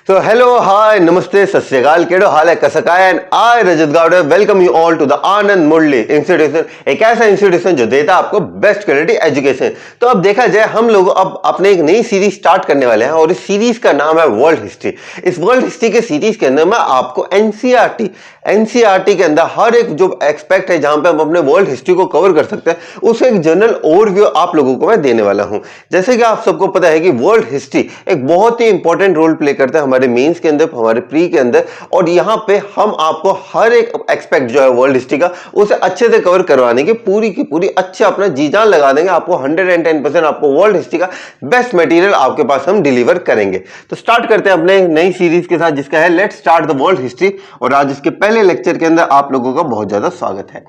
So hello, hi, namaste, सत श्री अकाल, केड़ो हाल है, कसका है and I Rajat Gawade welcome you all to the Anand Murali institution, एक ऐसा इंस्टीट्यूशन जो देता है आपको बेस्ट क्वालिटी एजुकेशन। तो अब देखा जाए हम लोग अब अपने एक नई सीरीज स्टार्ट करने वाले हैं और इस सीरीज का नाम है वर्ल्ड हिस्ट्री। इस वर्ल्ड हिस्ट्री के सीरीज के अंदर मैं आपको एनसीईआरटी के अंदर हर एक जो एक्सपेक्ट है जहां पे हम अपने वर्ल्ड हिस्ट्री को कवर कर सकते हैं उसे एक जनरल ओवरव्यू आप लोगों को मैं देने वाला हूं। जैसे कि आप सबको पता है कि वर्ल्ड हिस्ट्री एक बहुत ही इंपॉर्टेंट रोल प्ले करता है हमारे मेंस के अंदर, हमारे प्री के अंदर, और यहां पे हम आपको हर एक एक्सपेक्ट जो है वर्ल्ड हिस्ट्री का उसे अच्छे से कवर करवाने की पूरी अच्छे अपना जी जान लगा देंगे। आपको 110% आपको वर्ल्ड हिस्ट्री का बेस्ट मटेरियल आपके पास हम डिलीवर करेंगे। तो स्टार्ट करते हैं अपने नई सीरीज के साथ जिसका है let's start the world history. और आज इसके पहले लेक्चर के अंदर आप लोगों का बहुत ज्यादा स्वागत है।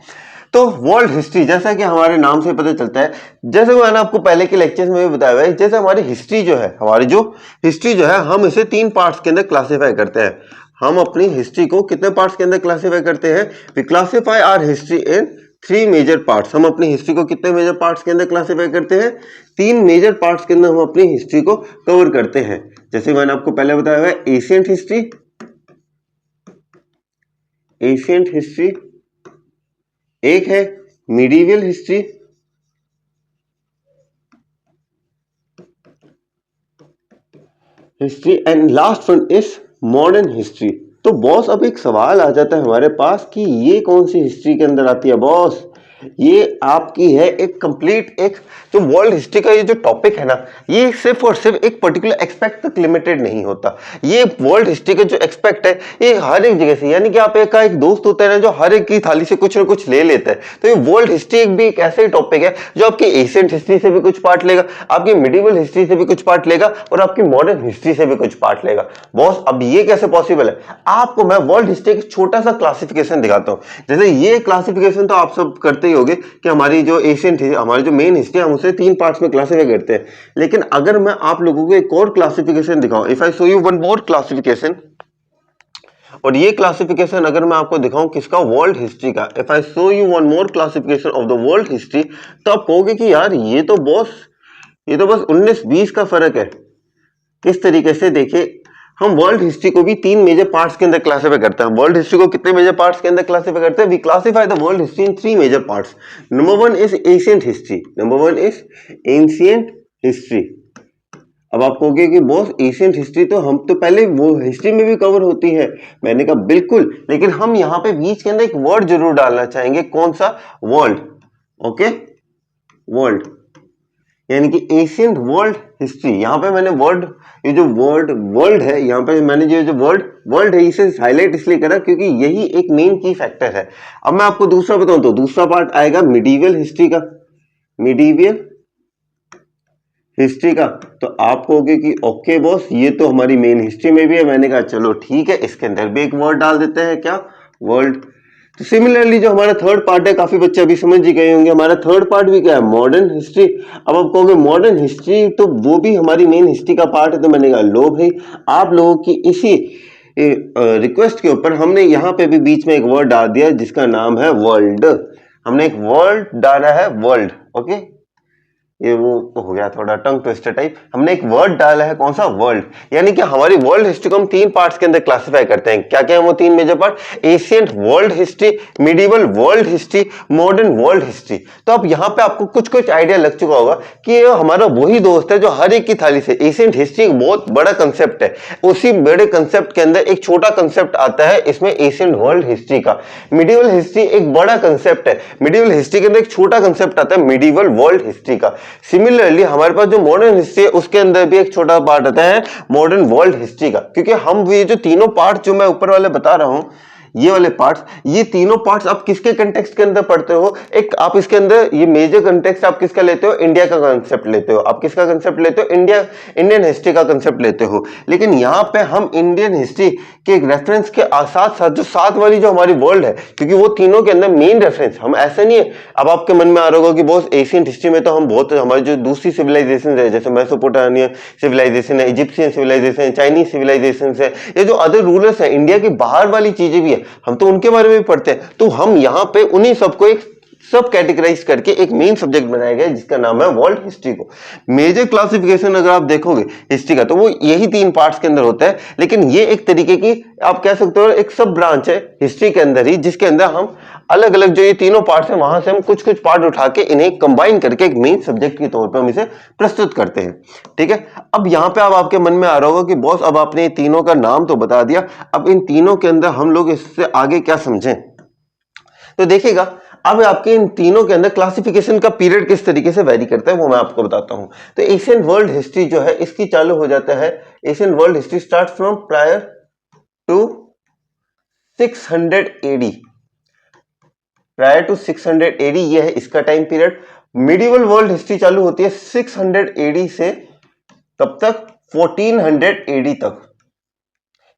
तो वर्ल्ड हिस्ट्री जैसा कि हमारे नाम से पता चलता है, जैसे मैंने आपको पहले के लेक्चर्स में भी बताया है, जैसे हमारी हिस्ट्री जो है, हमारी जो हिस्ट्री जो है हम इसे 3 पार्ट्स के अंदर क्लासिफाई करते हैं। हम अपनी हिस्ट्री को कितने पार्ट्स के अंदर क्लासिफाई करते हैं? We classify our history in 3 major parts. हम अपनी हिस्ट्री को कितने मेजर पार्ट्स के अंदर क्लासिफाई करते हैं? 3 मेजर पार्ट्स के अंदर हम अपनी हिस्ट्री को कवर करते हैं। जैसे मैंने आपको पहले बताया है एशियंट हिस्ट्री, एक है medieval history and last one is modern history. तो बॉस अब एक सवाल आ जाता है हमारे पास कि ये कौन सी हिस्ट्री के अंदर आती है? बॉस ये आपकी है एक कंप्लीट एक जो वर्ल्ड हिस्ट्री का ये जो टॉपिक है ना, ये सिर्फ और सिर्फ एक पर्टिकुलर एक्सपेक्ट तक लिमिटेड नहीं होता। ये वर्ल्ड हिस्ट्री का जो एक्सपेक्ट है ये हर एक जगह से, यानी कि आप एक दोस्त होता है ना जो हर एक की थाली से कुछ ना कुछ ले लेता है। तो ये वर्ल्ड हिस्ट्री भी एक ऐसा ही टॉपिक है जो आपकी एशियंट हिस्ट्री से भी कुछ पार्ट लेगा, आपकी मिडिवल हिस्ट्री से भी कुछ पार्ट लेगा और आपकी मॉडर्न हिस्ट्री से भी कुछ पार्ट लेगा। बॉस अब ये कैसे पॉसिबल है? आपको मैं वर्ल्ड हिस्ट्री का छोटा सा क्लासिफिकेशन दिखाता हूं। जैसे ये क्लासिफिकेशन तो आप सब करते ही होगे कि हमारी जो एशियंट हमारी जो मेन हिस्ट्री हम उसे 3 पार्ट्स में क्लासिफाई करते हैं। लेकिन अगर मैं आप लोगों को एक और क्लासिफिकेशन दिखाऊं, if I show you one more classification, और ये क्लासिफिकेशन अगर मैं आपको दिखाऊं किसका? वर्ल्ड हिस्ट्री का। If I show you one more classification of the world history, तो आप कहोगे कि यार ये तो बस 19-20 का फर्क है। किस तरीके से? देखिए हम वर्ल्ड हिस्ट्री को भी 3 मेजर पार्ट्स के अंदर क्लासिफाई करते हैं। वर्ल्ड हिस्ट्री को कितने मेजर पार्ट्स के अंदर क्लासिफाई करते हैं? We classify the world history in 3 major parts. Number 1 is ancient history. अब आप कहोगे कि बॉस एशियंट हिस्ट्री तो हम तो पहले वो हिस्ट्री में भी कवर होती है। मैंने कहा बिल्कुल, लेकिन हम यहाँ पे बीच के अंदर एक वर्ड जरूर डालना चाहेंगे। कौन सा? वर्ल्ड। ओके, वर्ल्ड, यानी कि एशियंट वर्ल्ड हिस्ट्री। यहां पे मैंने वर्ड, ये जो वर्ल्ड है, यहां पे मैंने जो वर्ल्ड है इसे हाईलाइट इसलिए करा क्योंकि यही एक मेन की फैक्टर है। अब मैं आपको दूसरा बताऊं तो दूसरा पार्ट आएगा मिडीवियल हिस्ट्री का। तो आप कहोगे कि ओके बॉस ये तो हमारी मेन हिस्ट्री में भी है। मैंने कहा चलो ठीक है, इसके अंदर भी एक वर्ड डाल देते हैं। क्या? वर्ल्ड। तो सिमिलरली जो हमारा थर्ड पार्ट है, काफी बच्चे अभी समझ ही गए होंगे, हमारा थर्ड पार्ट भी क्या है? Modern history. अब आप कहोगे मॉडर्न हिस्ट्री तो वो भी हमारी मेन हिस्ट्री का पार्ट है। तो मैंने कहा लो भाई, आप लोगों की इसी रिक्वेस्ट के ऊपर हमने यहाँ पे भी बीच में एक वर्ड डाल दिया जिसका नाम है वर्ल्ड। हमने एक वर्ड डाला है, वर्ल्ड। ओके, ये वो हो गया थोड़ा टंग ट्विस्टर टाइप। हमने एक वर्ड डाला है, कौन सा? वर्ल्ड। यानी कि हमारी वर्ल्ड हिस्ट्री को हम 3 पार्ट्स के अंदर क्लासिफाई करते हैं। क्या क्या है वो 3 major part? Ancient world history, medieval world history, modern world history. तो अब यहाँ पे आपको कुछ आइडिया लग चुका होगा कि ये हमारा वही दोस्त है जो हर एक की थाली से। एशियंट हिस्ट्री एक बहुत बड़ा कंसेप्ट है, उसी बड़े कंसेप्ट के अंदर एक छोटा कंसेप्ट आता है इसमें एशियंट वर्ल्ड हिस्ट्री का। मिडिवल हिस्ट्री एक बड़ा कंसेप्ट है, मिडिवल हिस्ट्री के अंदर एक छोटा कंसेप्ट आता है मिडिवल वर्ल्ड हिस्ट्री का। सिमिलरली हमारे पास जो मॉडर्न हिस्ट्री है उसके अंदर भी एक छोटा पार्ट आता है मॉडर्न वर्ल्ड हिस्ट्री का। क्योंकि हम ये जो तीनों पार्ट जो मैं ऊपर वाले बता रहा हूं, ये वाले पार्ट्स, ये तीनों पार्ट्स आप किसके कंटेक्स्ट के अंदर पढ़ते हो? एक आप इसके अंदर ये मेजर कंटेक्स्ट आप किसका लेते हो? इंडिया का कंसेप्ट लेते हो। आप किसका कंसेप्ट लेते हो? इंडियन हिस्ट्री का कंसेप्ट लेते हो। लेकिन यहाँ पे हम इंडियन हिस्ट्री के रेफरेंस के साथ साथ जो साथ वाली जो हमारी वर्ल्ड है, क्योंकि वो तीनों के अंदर मेन रेफरेंस हम ऐसा नहीं है। अब आपके मन में आ रहा होगा कि बहुत एशियंट हिस्ट्री में तो हम बहुत हमारी जो दूसरी सिविलाइजेशन है, जैसे मेसोपोटामियन सिविलाइजेशन है, इजिप्शियन सिविलाइजेशन है, चाइनीज सिविलाइजेशन है, ये जो अदर रूलर्स है, इंडिया की बाहर वाली चीजें भी है, हम तो उनके बारे में भी पढ़ते हैं। तो हम यहाँ पे उन्हीं सबको एक सब कैटेगराइज करके एक मेन सब्जेक्ट बनाया गया जिसका नाम है वर्ल्ड हिस्ट्री को। मेजर क्लासिफिकेशन अगर आप देखोगे हिस्ट्री का तो वो यही 3 पार्ट्स के अंदर होता है, लेकिन ये एक तरीके की आप कह सकते हो एक सब ब्रांच है हिस्ट्री के अंदर ही, जिसके अंदर हम अलग अलग जो ये तीनों पार्ट्स हैं वहां से हम कुछ कुछ पार्ट उठा के इन्हें कंबाइन करके एक मेन सब्जेक्ट के तौर पर हम इसे प्रस्तुत करते हैं। ठीक है, अब यहाँ पे अब आपके मन में आ रहा होगा कि बॉस अब आपने तीनों का नाम तो बता दिया, अब इन तीनों के अंदर हम लोग इससे आगे क्या समझें। तो देखिएगा अब आपके इन तीनों के अंदर क्लासिफिकेशन का पीरियड किस तरीके से वेरी करता है वो मैं आपको बताता हूं। तो एशियन वर्ल्ड हिस्ट्री जो है इसकी चालू हो जाता है, Asian world history start from prior to 600 AD, prior to 600 AD ये है इसका time period. Medieval world history चालू होती है 600 एडी से कब तक, 1400 एडी तक।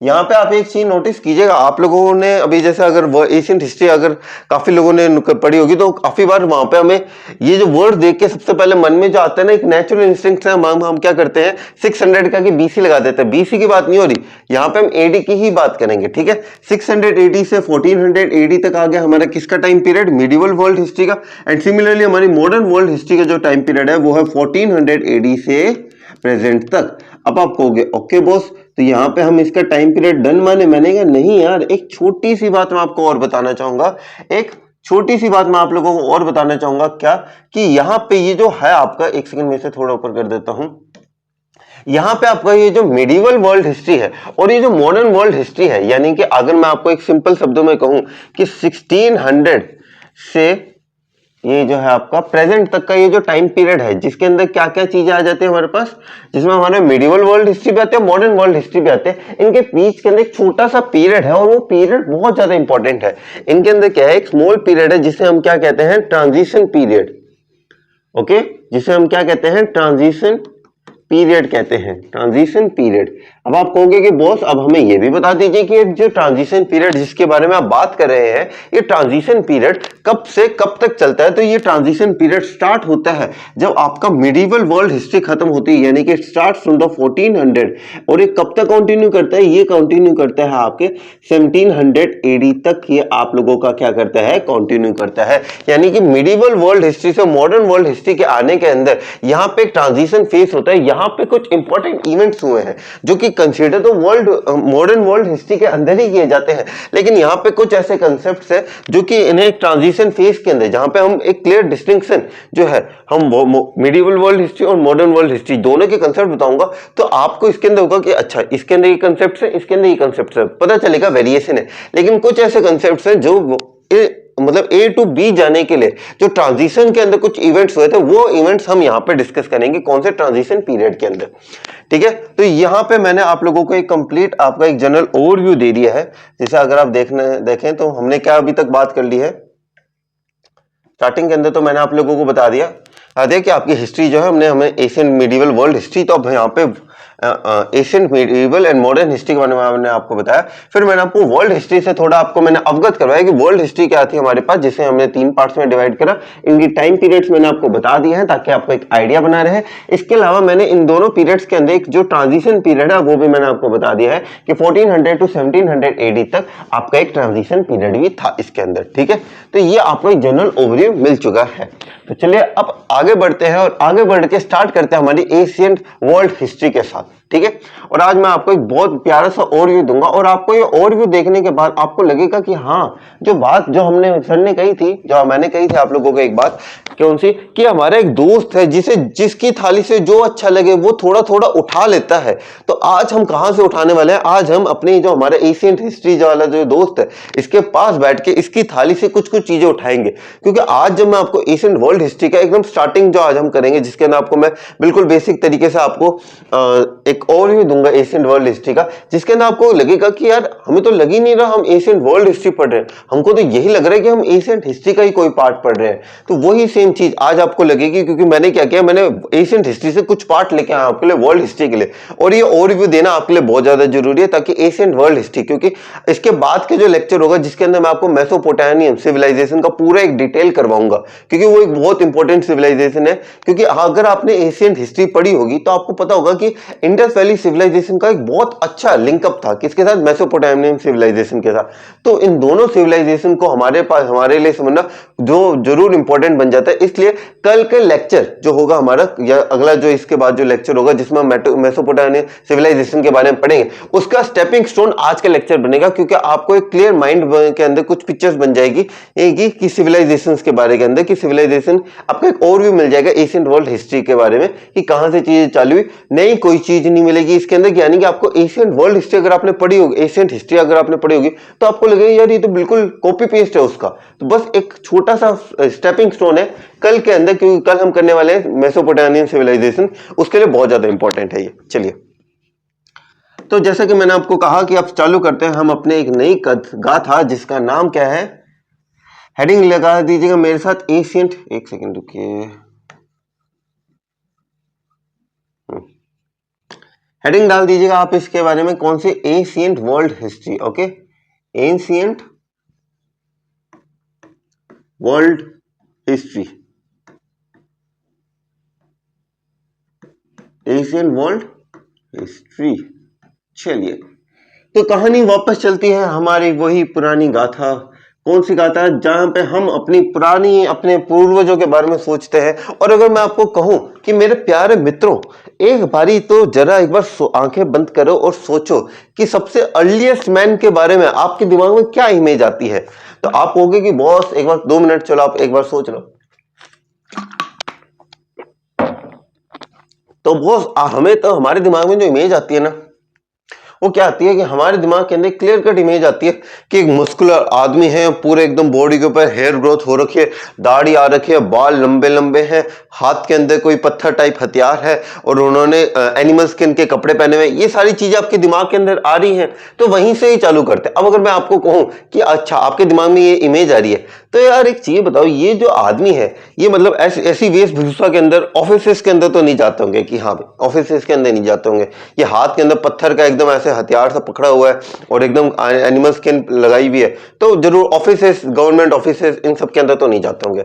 यहां पे आप एक चीज नोटिस कीजिएगा, आप लोगों ने अभी जैसे अगर एशियन हिस्ट्री अगर काफी लोगों ने पढ़ी होगी तो काफी बार वहां पे हमें ये जो वर्ड देख के सबसे पहले मन में जो आता है ना एक नेचुरल इंस्टिंक्ट है, हम क्या करते हैं 600 का कि बीसी लगा देते हैं। बीसी की बात नहीं हो रही, यहाँ पे हम एडी की ही बात करेंगे। ठीक है, 600 एडी से 1400 एडी तक आ गया हमारा किसका time period, medieval world history का। एंड सिमिलरली हमारी मॉडर्न वर्ल्ड हिस्ट्री का जो टाइम पीरियड है वो है 1400 एडी से प्रेजेंट तक। अब आप कहोगे ओके बॉस, तो यहाँ पे हम इसका टाइम पीरियड डन मानेगा नहीं यार, एक छोटी सी बात मैं आपको और बताना चाहूंगा, एक छोटी सी बात मैं आप लोगों को और बताना चाहूंगा क्या कि यहाँ पे ये जो है आपका, एक सेकंड में से थोड़ा ऊपर कर देता हूं, यहाँ पे आपका ये जो मिडिवल वर्ल्ड हिस्ट्री है और ये जो मॉडर्न वर्ल्ड हिस्ट्री है, यानी कि अगर मैं आपको एक सिंपल शब्दों में कहूं कि 1600 से ये जो है आपका प्रेजेंट तक का ये जो टाइम पीरियड है जिसके अंदर क्या क्या चीजें आ जाती है हमारे पास, जिसमें हमारे मिडिवल वर्ल्ड हिस्ट्री भी आते हैं, मॉडर्न वर्ल्ड हिस्ट्री भी आते हैं। इनके बीच के अंदर एक छोटा सा पीरियड है और वो पीरियड बहुत ज्यादा इंपॉर्टेंट है। इनके अंदर क्या है, एक स्मॉल पीरियड है जिसे हम क्या कहते हैं, ट्रांजिशन पीरियड। ओके, जिसे हम क्या कहते हैं, ट्रांजिशन पीरियड कहते हैं, ट्रांजिशन पीरियड। अब आप कहोगे कि बॉस अब हमें यह भी बता दीजिए कि जो ट्रांजिशन पीरियड जिसके बारे में आप बात कर रहे हैं, ये ट्रांजिशन पीरियड कब से कब तक चलता है। तो ये ट्रांजिशन पीरियड स्टार्ट होता है जब आपका मिडिवल वर्ल्ड हिस्ट्री खत्म होती है, यानी कि स्टार्ट फ्रॉम द 1400, और ये कब तक कंटिन्यू करता है, ये कंटिन्यू करता है आपके 1700 एडी तक, ये आप लोगों का क्या करता है, कंटिन्यू करता है। यानी कि मिडिवल वर्ल्ड हिस्ट्री से मॉडर्न वर्ल्ड हिस्ट्री के आने के अंदर यहाँ पे एक ट्रांजिशन फेस होता है। यहाँ पे कुछ इंपॉर्टेंट इवेंट्स हुए हैं जो कि कंसीडर तो मॉडर्न वर्ल्ड हिस्ट्री के अंदर ही किए जाते हैं, लेकिन यहाँ पे कुछ ऐसे कंसेप्ट्स हैं जो कि इन्हें एक ट्रांजिशन फेज के अंदर, जहां पे हम एक क्लियर डिस्टिंक्शन जो है, हम मिडिवल वर्ल्ड हिस्ट्री और मॉडर्न वर्ल्ड हिस्ट्री दोनों के कंसेप्ट बताऊंगा, तो आपको इसके अंदर होगा कि अच्छा इसके अंदर ये कंसेप्ट है, इसके अंदर ये कंसेप्ट है, पता चलेगा वेरिएशन है। लेकिन कुछ ऐसे कंसेप्ट हैं जो मतलब ए टू बी जाने के लिए जो ट्रांजिशन के अंदर कुछ इवेंट्स हुए थे, वो इवेंट्स हम यहाँ पे डिस्कस करेंगे कौन से ट्रांजिशन पीरियड के अंदर। ठीक है, तो यहाँ पे मैंने आप लोगों को एक कंप्लीट आपका एक जनरल ओवरव्यू दे दिया है। जैसे अगर आप देखें तो हमने क्या अभी तक बात कर ली है, स्टार्टिंग के अंदर तो मैंने आप लोगों को बता दिया कि आपकी हिस्ट्री जो है हमें एशियन मिडिवल वर्ल्ड हिस्ट्री, तो अब यहाँ पे Asian medieval and modern history के बारे में मैंने आपको बताया। फिर मैंने आपको वर्ल्ड हिस्ट्री से थोड़ा आपको मैंने अवगत करवाया कि वर्ल्ड हिस्ट्री क्या थी हमारे पास, जिसे हमने 3 पार्ट्स में डिवाइड करा। इनकी टाइम पीरियड्स मैंने आपको बता दिए हैं ताकि आपको एक आइडिया बना रहे। इसके अलावा मैंने इन दोनों पीरियड्स के अंदर एक जो ट्रांजिशन पीरियड है वो भी मैंने आपको बता दिया है कि 1400 टू 1700 एडी तक आपका एक ट्रांजिशन पीरियड भी था इसके अंदर। ठीक है, तो ये आपको एक जनरल ओवरव्यू मिल चुका है। तो चलिए अब आगे बढ़ते हैं और आगे बढ़ के स्टार्ट करते हैं हमारी एशियन वर्ल्ड हिस्ट्री के साथ। ठीक है, और आज मैं आपको एक बहुत प्यारा सा ओवरव्यू दूंगा और आपको ये ओवरव्यू देखने के बाद आपको लगेगा कि हाँ, जो बात जो हमने सर ने कही थी, जो मैंने कही थी आप लोगों को एक बात, कौन सी, कि हमारा एक दोस्त है जिसे जिसकी थाली से जो अच्छा लगे वो थोड़ा थोड़ा उठा लेता है। तो आज हम कहां से उठाने वाले हैं, आज हम अपनी जो हमारा एशियन हिस्ट्री वाला जो दोस्त है इसके पास बैठ के इसकी थाली से कुछ कुछ चीजें उठाएंगे। क्योंकि आज जब मैं आपको एशियन वर्ल्ड हिस्ट्री का एकदम स्टार्टिंग जो आज हम करेंगे, जिसके अंदर आपको मैं बिल्कुल बेसिक तरीके से आपको एक ओवरव्यू दूंगा एशियन वर्ल्ड हिस्ट्री का, जिसके अंदर आपको लगेगा कि यार हमें तो लग ही नहीं रहा हम एशियन वर्ल्ड हिस्ट्री पढ़ रहे हैं, हमको तो यही लग रहा है कि हम एशियन हिस्ट्री का ही कोई पार्ट पढ़ रहे हैं। तो वही सेम चीज आज आपको लगेगी, क्योंकि मैंने क्या किया, मैंने एशियन हिस्ट्री से कुछ पार्ट लेके आया आपके लिए वर्ल्ड हिस्ट्री के लिए, और ये ओवरव्यू देना आपके लिए बहुत ज्यादा जरूरी है ताकि एशियन वर्ल्ड हिस्ट्री, क्योंकि इसके बाद के जो लेक्चर होगा जिसके अंदर मैं आपको मेसोपोटामियन सिविलाइजेशन का पूरा एक डिटेल करवाऊंगा, क्योंकि वो एक बहुत इंपॉर्टेंट सिविलाइजेशन है। क्योंकि अगर आपने एशियन हिस्ट्री पढ़ी होगी तो आपको पता होगा कि इंडस वैली सिविलाइजेशन का एक बहुत अच्छा लिंकअप था किसके साथ, मेसोपोटामियन सिविलाइजेशन के साथ। तो इन दोनों सिविलाइजेशन को हमारे पास हमारे लिए समझना जो जरूर इंपॉर्टेंट बन जाता है। इसलिए कल के लेक्चर जो होगा हमारा या अगला जो इसके बाद जो लेक्चर होगा जिसमें हम मेसोपोटामियन सिविलाइजेशन के बारे में पढ़ेंगे, उसका स्टेपिंग स्टोन आज का लेक्चर बनेगा, क्योंकि आपको एक क्लियर माइंड के अंदर कुछ पिक्चर्स बन जाएगी कि सिविलाइजेशन के बारे के अंदर, कि सिविलाइजेशन आपको एक ओवरव्यू मिल जाएगा एशियंट वर्ल्ड हिस्ट्री के बारे में कि कहां से चीजें चालू हुई। नई कोई चीज नहीं मिलेगी इसके अंदर, यानी कि आपको एशियंट वर्ल्ड हिस्ट्री अगर आपने पढ़ी होगी, एशियंट हिस्ट्री अगर आपने पढ़ी होगी तो आपको लगेगा यार ये तो बिल्कुल कॉपी पेस्ट है उसका। तो बस एक छोटा सा स्टेपिंग स्टोन है कल के अंदर, क्योंकि कल हम करने वाले हैं मेसोपोटामियन सिविलाइजेशन, उसके लिए बहुत ज्यादा इंपॉर्टेंट है ये। चलिए, तो जैसा कि मैंने आपको कहा कि अब चालू करते हैं हम अपने एक नई गाथा जिसका नाम क्या है, हेडिंग लगा दीजिएगा मेरे साथ एशियंट, एक सेकंड रुकिए, हेडिंग डाल दीजिएगा आप इसके बारे में, कौन सी, ancient world history. Okay, ancient world history, ancient world history. चलिए, तो कहानी वापस चलती है हमारी वही पुरानी गाथा, कौन सी गाथा, जहां पे हम अपनी पुरानी अपने पूर्वजों के बारे में सोचते हैं। और अगर मैं आपको कहूं कि मेरे प्यारे मित्रों, एक बारी तो जरा एक बार आंखें बंद करो और सोचो कि सबसे अर्लीस्ट मैन के बारे में आपके दिमाग में क्या इमेज आती है। तो आप कहोगे कि बॉस एक बार 2 मिनट चलो आप एक बार सोच लो। तो बॉस हमें तो हमारे दिमाग में जो इमेज आती है ना, वो क्या आती है कि हमारे दिमाग के अंदर क्लियर कट इमेज आती है कि एक मस्कुलर आदमी है, पूरे एकदम बॉडी के ऊपर हेयर ग्रोथ हो रखी है, दाढ़ी आ रखी है, बाल लंबे लंबे हैं, हाथ के अंदर कोई पत्थर टाइप हथियार है और उन्होंने एनिमल स्किन के कपड़े पहने हुए। ये सारी चीजें आपके दिमाग के अंदर आ रही हैं, तो वहीं से ही चालू करते हैं। अब अगर मैं आपको कहूं कि अच्छा आपके दिमाग में ये इमेज आ रही है, तो यार एक चीज बताओ, ये जो आदमी है ये मतलब ऐसी वेशभूषा के अंदर ऑफिस के अंदर तो नहीं जाते होंगे कि हाँ भाई ऑफिस के अंदर नहीं जाते होंगे, ये हाथ के अंदर पत्थर का एकदम ऐसे हथियार सा पकड़ा हुआ है और एकदम एनिमल स्किन लगाई हुई है, तो जरूर ऑफिस, गवर्नमेंट ऑफिस, इन सब के अंदर तो नहीं जाते होंगे।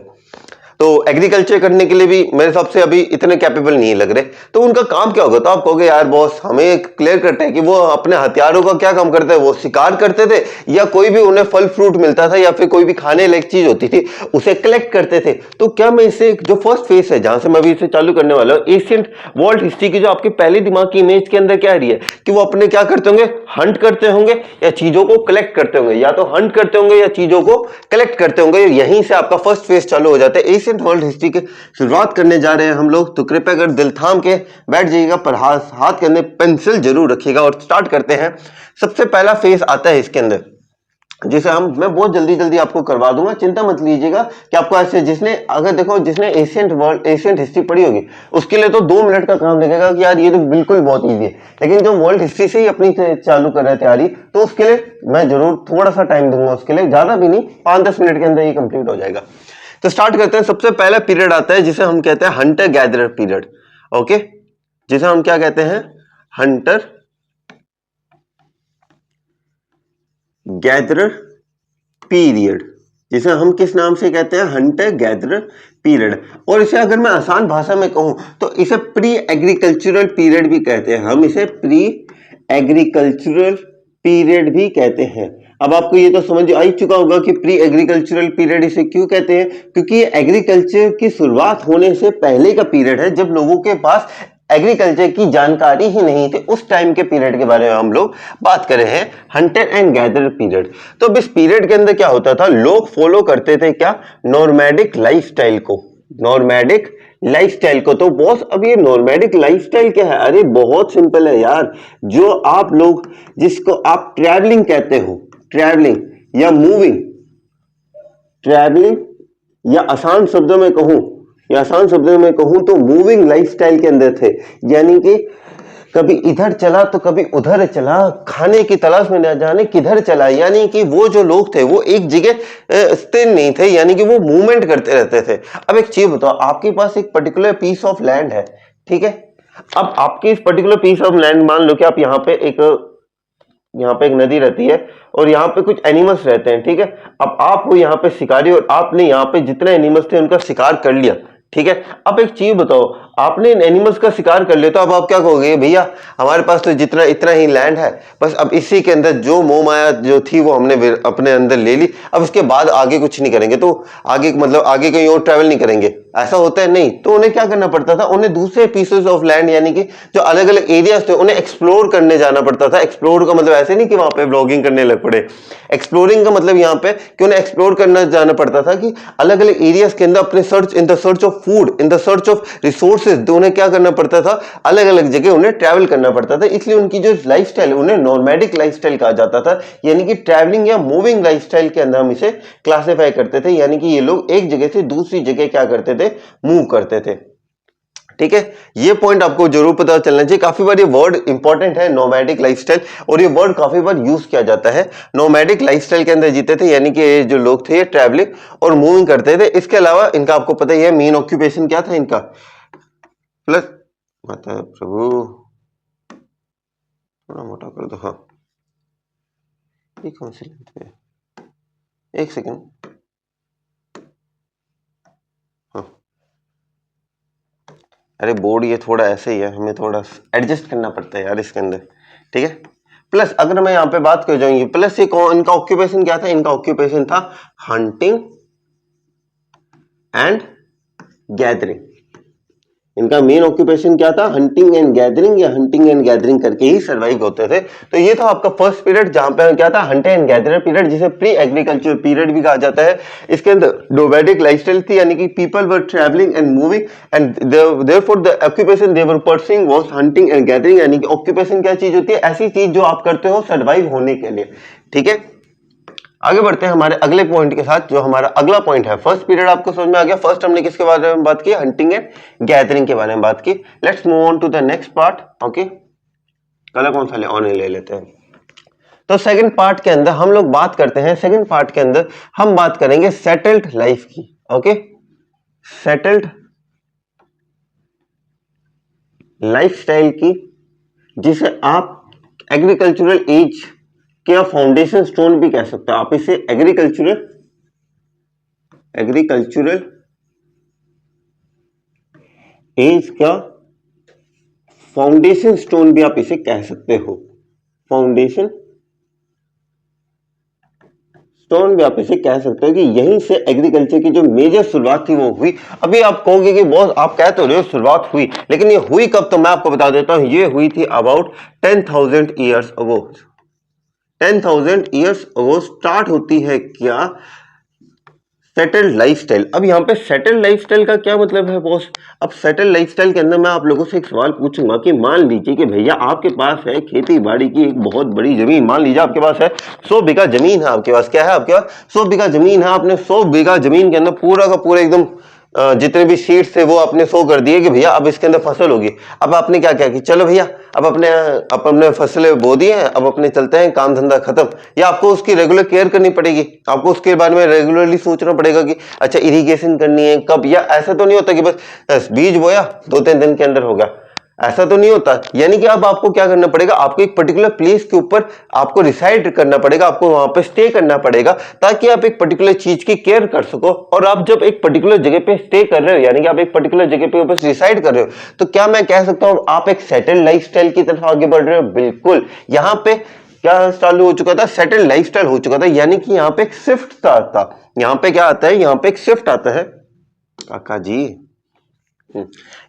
तो एग्रीकल्चर करने के लिए भी मेरे हिसाब से अभी इतने कैपेबल नहीं लग रहे, तो उनका काम क्या होगा। तो आप कहोगे यार बॉस हमें क्लियर करते हैं कि वो अपने हथियारों का क्या काम करते हैं, वो शिकार करते थे या कोई भी उन्हें फल फ्रूट मिलता था या फिर कोई भी खाने लायक चीज होती थी उसे कलेक्ट करते थे। तो क्या मैं इसे जो फर्स्ट फेस है जहां से मैं अभी इसे चालू करने वाला हूँ, एशियंट वर्ल्ड हिस्ट्री की जो आपके पहले दिमाग की इमेज के अंदर क्या आ रही है कि वो अपने क्या करते होंगे, हंट करते होंगे या चीजों को कलेक्ट करते होंगे, या तो हंट करते होंगे या चीजों को कलेक्ट करते होंगे। यहीं से आपका फर्स्ट फेस चालू हो जाता है। एशियंट वर्ल्ड हिस्ट्री की शुरुआत करने जा रहे हैं हम लोग, तो कृपया कर दिल थाम के बैठ जाइएगा, पर हाथ के अंदर पेंसिल जरूर रखिएगा और स्टार्ट करते हैं। सबसे पहला फेस आता है इसके अंदर, जिसे मैं बहुत जल्दी आपको करवा दूंगा, चिंता मत लीजिएगा कि आपको ऐसे, जिसने अगर देखो जिसने एशियंट हिस्ट्री पढ़ी होगी उसके लिए तो 2 मिनट का काम लगेगा कि यार ये तो बिल्कुल बहुत इजी है, लेकिन जो वर्ल्ड हिस्ट्री से ही अपनी चालू कर रहे हैं तैयारी, तो उसके लिए मैं जरूर थोड़ा सा टाइम दूंगा, उसके लिए ज्यादा भी नहीं, 5-10 मिनट के अंदर ये कंप्लीट हो जाएगा। तो स्टार्ट करते हैं। सबसे पहला पीरियड आता है जिसे हम कहते हैं हंटर गैदरर पीरियड। ओके, जिसे हम क्या कहते हैं, हंटर गैदरर पीरियड, जिसे हम किस नाम से कहते हैं, हंटर गैदरर पीरियड। और इसे अगर मैं आसान भाषा में कहूं तो इसे प्री एग्रीकल्चरल पीरियड भी कहते हैं, हम इसे प्री एग्रीकल्चरल पीरियड भी कहते हैं। अब आपको ये तो समझ आ ही चुका होगा कि प्री एग्रीकल्चरल पीरियड इसे क्यों कहते हैं, क्योंकि ये एग्रीकल्चर की शुरुआत होने से पहले का पीरियड है, जब लोगों के पास एग्रीकल्चर की जानकारी ही नहीं थी। उस टाइम के पीरियड के बारे में हम लोग बात कर रहे हैं, हंटर एंड गैदरर पीरियड। तो इस पीरियड के अंदर क्या होता था, लोग फॉलो करते थे क्या, नॉर्मैडिक लाइफस्टाइल को, नॉर्मैडिक लाइफस्टाइल को। तो बॉस अब ये नॉर्मैडिक लाइफस्टाइल क्या है, अरे बहुत सिंपल है यार, जो आप लोग जिसको आप ट्रैवलिंग कहते हो, ट्रैवलिंग या मूविंग, ट्रैवलिंग या आसान शब्दों में कहूं तो मूविंग लाइफस्टाइल के अंदर थे, यानी कि कभी इधर चला तो कभी उधर चला, खाने की तलाश में न जाने किधर चला, यानी कि वो जो लोग थे वो एक जगह स्थिर नहीं थे, यानी कि वो मूवमेंट करते रहते थे। अब एक चीज बताओ, आपके पास एक पर्टिकुलर पीस ऑफ लैंड है, ठीक है, अब आपके इस पर्टिकुलर पीस ऑफ लैंड, मान लो कि आप यहाँ पे एक नदी रहती है और यहाँ पे कुछ एनिमल्स रहते हैं, ठीक है। अब आप हो यहाँ पे शिकारी और आपने यहाँ पे जितने एनिमल्स थे उनका शिकार कर लिया, ठीक है। अब एक चीज बताओ, आपने इन एनिमल्स का शिकार कर लिया तो अब आप क्या कहोगे, भैया हमारे पास तो जितना इतना ही लैंड है, बस अब इसी के अंदर जो मोह माया जो थी वो हमने अपने अंदर ले ली, अब इसके बाद आगे कुछ नहीं करेंगे, तो आगे मतलब आगे कहीं और ट्रैवल नहीं करेंगे, ऐसा होता है नहीं। तो उन्हें क्या करना पड़ता था, उन्हें दूसरे पीसेस ऑफ लैंड यानी कि जो अलग अलग एरियाज थे उन्हें एक्सप्लोर करने जाना पड़ता था। एक्सप्लोर का मतलब ऐसे नहीं कि वहां पे ब्लॉगिंग करने लग पड़े, एक्सप्लोरिंग का मतलब यहाँ पे कि उन्हें एक्सप्लोर करना जाना पड़ता था कि अलग अलग एरियाज के अंदर अपने search in the search of food, in the search of resources, तो उन्हें क्या करना पड़ता था, अलग अलग जगह उन्हें ट्रैवल करना पड़ता था। इसलिए उनकी जो लाइफस्टाइल उन्हें नॉर्मैडिक लाइफस्टाइल कहा जाता था, यानी कि ट्रैवलिंग या मूविंग लाइफस्टाइल के अंदर हम इसे क्लासिफाई करते थे, यानी कि ये लोग एक जगह से दूसरी जगह क्या करते थे, मूव करते थे। ठीक है, ये पॉइंट आपको जरूर पता चलना चाहिए। काफी बार ये वर्ड इंपॉर्टेंट है नोमैडिक लाइफस्टाइल, और ये वर्ड काफी बार यूज किया जाता है। नोमैडिक लाइफस्टाइल के अंदर जीते थे, यानी कि ये जो लोग थे ये ट्रैवलिंग और मूविंग करते थे। इसके अलावा इनका आपको पता ही है मेन ऑक्यूपेशन क्या था इनका, प्लस माता प्रभु थोड़ा मोटा कर दो, हाँ कौन सी लेंथ पे, एक सेकेंड, हाँ अरे बोर्ड ये थोड़ा ऐसे ही है, हमें थोड़ा एडजस्ट करना पड़ता है यार इसके अंदर। ठीक है, प्लस अगर मैं यहाँ पे बात कर जाऊंगी, प्लस ये इनका ऑक्यूपेशन क्या था, इनका ऑक्यूपेशन था हंटिंग एंड गैदरिंग। इनका मेन ऑक्यूपेशन क्या था, हंटिंग एंड गैदरिंग, या हंटिंग एंड गैदरिंग करके ही सर्वाइव होते थे। तो ये था आपका फर्स्ट पीरियड, जहां पे क्या था, हंटर एंड गैदरर पीरियड, जिसे प्री एग्रीकल्चर पीरियड भी कहा जाता है। इसके अंदर नोमैडिक लाइफस्टाइल थी, यानी कि people were travelling and moving and therefore the occupation they were pursuing was hunting and gathering. यानी कि ऑक्यूपेशन क्या चीज होती है, ऐसी चीज जो आप करते हो सर्वाइव होने के लिए। ठीक है, आगे बढ़ते हैं हमारे अगले पॉइंट के साथ, जो हमारा अगला पॉइंट है। फर्स्ट पीरियड आपको समझ में आ गया, फर्स्ट हमने किसके बारे में बात की, हंटिंग एंड गैदरिंग के बारे में बात की। Let's move on to the next part. Okay, colour कौन सा ले लेते हैं। तो सेकंड पार्ट के अंदर हम लोग बात करते हैं, सेकंड पार्ट के अंदर हम बात करेंगे सेटल्ड लाइफ की। ओके, सेटल्ड लाइफस्टाइल की, जिसे आप एग्रीकल्चरल एज क्या फाउंडेशन स्टोन भी कह सकते हो। आप इसे एग्रीकल्चरल एज का फाउंडेशन स्टोन भी आप इसे कह सकते हो, फाउंडेशन स्टोन भी आप इसे कह सकते हो, कि यहीं से एग्रीकल्चर की जो मेजर शुरुआत थी वो हुई। अभी आप कहोगे कि बहुत आप कह तो रहे हो शुरुआत हुई, लेकिन ये हुई कब, तो मैं आपको बता देता हूं, ये हुई थी about 10,000 years ago. 10,000 years ago start होती है क्या सेटल्ड लाइफस्टाइल। अब यहाँ पे सेटल्ड लाइफस्टाइल का क्या मतलब है बॉस। अब सेटल्ड लाइफस्टाइल के अंदर मैं आप लोगों से एक सवाल पूछूंगा कि मान लीजिए कि भैया आपके पास है खेती बाड़ी की एक बहुत बड़ी जमीन, मान लीजिए आपके पास है 100 बीघा जमीन है, आपके पास क्या है, आपके पास 100 बीघा जमीन है। आपने 100 बीघा जमीन के अंदर पूरा का पूरा एकदम जितने भी सीड्स थे वो आपने शो कर दिए कि भैया अब इसके अंदर फसल होगी। अब आपने क्या किया कि चलो भैया अब अपने फसलें बो दी हैं, अब अपने चलते हैं, काम धंधा खत्म। या आपको उसकी रेगुलर केयर करनी पड़ेगी, आपको उसके बारे में रेगुलरली सोचना पड़ेगा कि अच्छा इरिगेशन करनी है कब, या ऐसा तो नहीं होता कि बस बीज बोया 2-3 दिन के अंदर होगा, ऐसा तो नहीं होता। यानी कि अब आपको क्या करना पड़ेगा, आपको एक पर्टिकुलर प्लेस के ऊपर आपको रिसाइड करना पड़ेगा, आपको वहां पे स्टे करना पड़ेगा, ताकि आप एक पर्टिकुलर चीज की केयर कर सको। और आप जब एक पर्टिकुलर जगह पे स्टे कर रहे हो, यानी कि आप एक पर्टिकुलर जगह पे ऊपर रिसाइड कर रहे हो, तो क्या मैं कह सकता हूं आप एक सेटल्ड लाइफस्टाइल की तरफ आगे बढ़ रहे हो। बिल्कुल, यहाँ पे क्या चालू हो चुका था, सेटल्ड लाइफस्टाइल हो चुका था। यानी कि यहाँ पे एक शिफ्ट आता, यहाँ पे क्या आता है, यहाँ पे एक शिफ्ट आता है काका जी,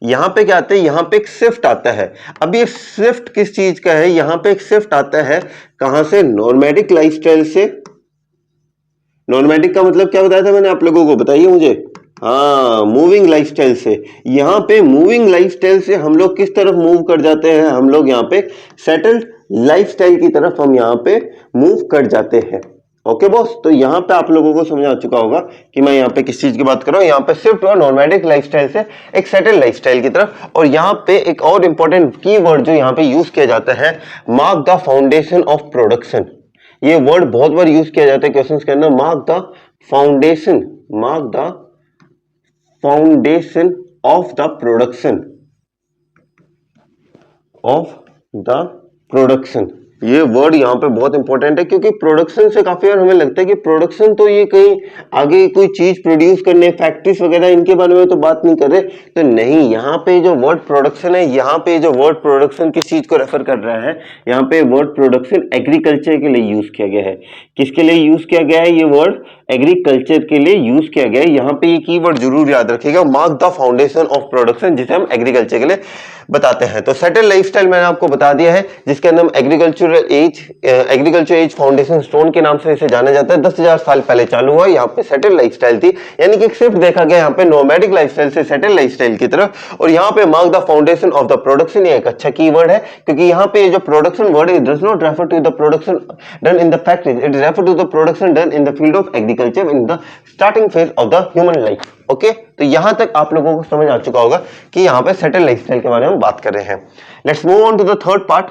यहां पे क्या आता है, यहां पे एक शिफ्ट आता है। अब ये शिफ्ट किस चीज का है, यहां पे एक शिफ्ट आता है कहां से, नॉर्मैडिक लाइफस्टाइल से। नॉर्मैडिक का मतलब क्या बताया था मैंने आप लोगों को, बताइए मुझे। हाँ, मूविंग लाइफस्टाइल से। यहां पे मूविंग लाइफस्टाइल से हम लोग किस तरफ मूव कर जाते हैं, हम लोग यहां पे सेटल्ड लाइफस्टाइल की तरफ हम यहां पे मूव कर जाते हैं। ओके बॉस, तो यहाँ पे आप लोगों को समझ आ चुका होगा कि मैं यहाँ पे किस चीज की बात कर रहा हूँ। यहाँ पे शिफ्ट और नॉर्मैडिक लाइफस्टाइल से एक सेटल लाइफस्टाइल की तरफ। और यहाँ पे एक और इंपॉर्टेंट कीवर्ड जो यहाँ पे यूज किया जाता है, mark the foundation of production. ये वर्ड बहुत बार यूज किया जाता है क्वेश्चंस के अंदर, mark the foundation, mark the foundation of the production, of the production. ये वर्ड यहाँ पे बहुत इंपॉर्टेंट है, क्योंकि प्रोडक्शन से काफी बार हमें लगता है कि प्रोडक्शन तो ये कहीं आगे कोई चीज प्रोड्यूस करने, फैक्ट्रीज वगैरह इनके बारे में तो बात नहीं कर रहे। तो नहीं, यहाँ पे जो वर्ड प्रोडक्शन है, यहाँ पे जो वर्ड प्रोडक्शन किस चीज को रेफर कर रहा है, यहाँ पे वर्ड प्रोडक्शन एग्रीकल्चर के लिए यूज किया गया है। किसके लिए यूज किया गया है? ये वर्ड एग्रीकल्चर के लिए यूज किया गया है। यहाँ पे ये कीवर्ड जरूर याद रखिएगा, mark the foundation of production, जिसे हम एग्रीकल्चर के लिए बताते हैं। तो सेटल लाइफस्टाइल मैंने आपको बता दिया है, जिसके अंदर हम एग्रीकल्चर एज फाउंडेशन स्टोन के नाम से इसे जाना जाता है। 10,000 साल पहले चालू हुआ, यहाँ पे सेटल लाइफस्टाइल थी, यानी कि शिफ्ट देखा गया यहाँ पे नोमैडिक लाइफस्टाइल से सेटल लाइफस्टाइल की तरफ। और यहाँ पे mark the foundation of the production, ये एक अच्छा कीवर्ड है, क्योंकि यहाँ पे जो production word it does not refer to the production done in the factories, it refer to the production done in the field of agriculture in the starting phase of the human life. Okay, तो यहां तक आप लोगों को समझ आ चुका होगा कि यहाँ पे सेटल लाइफस्टाइल के बारे में बात कर रहे हैं। Let's move on to the third part.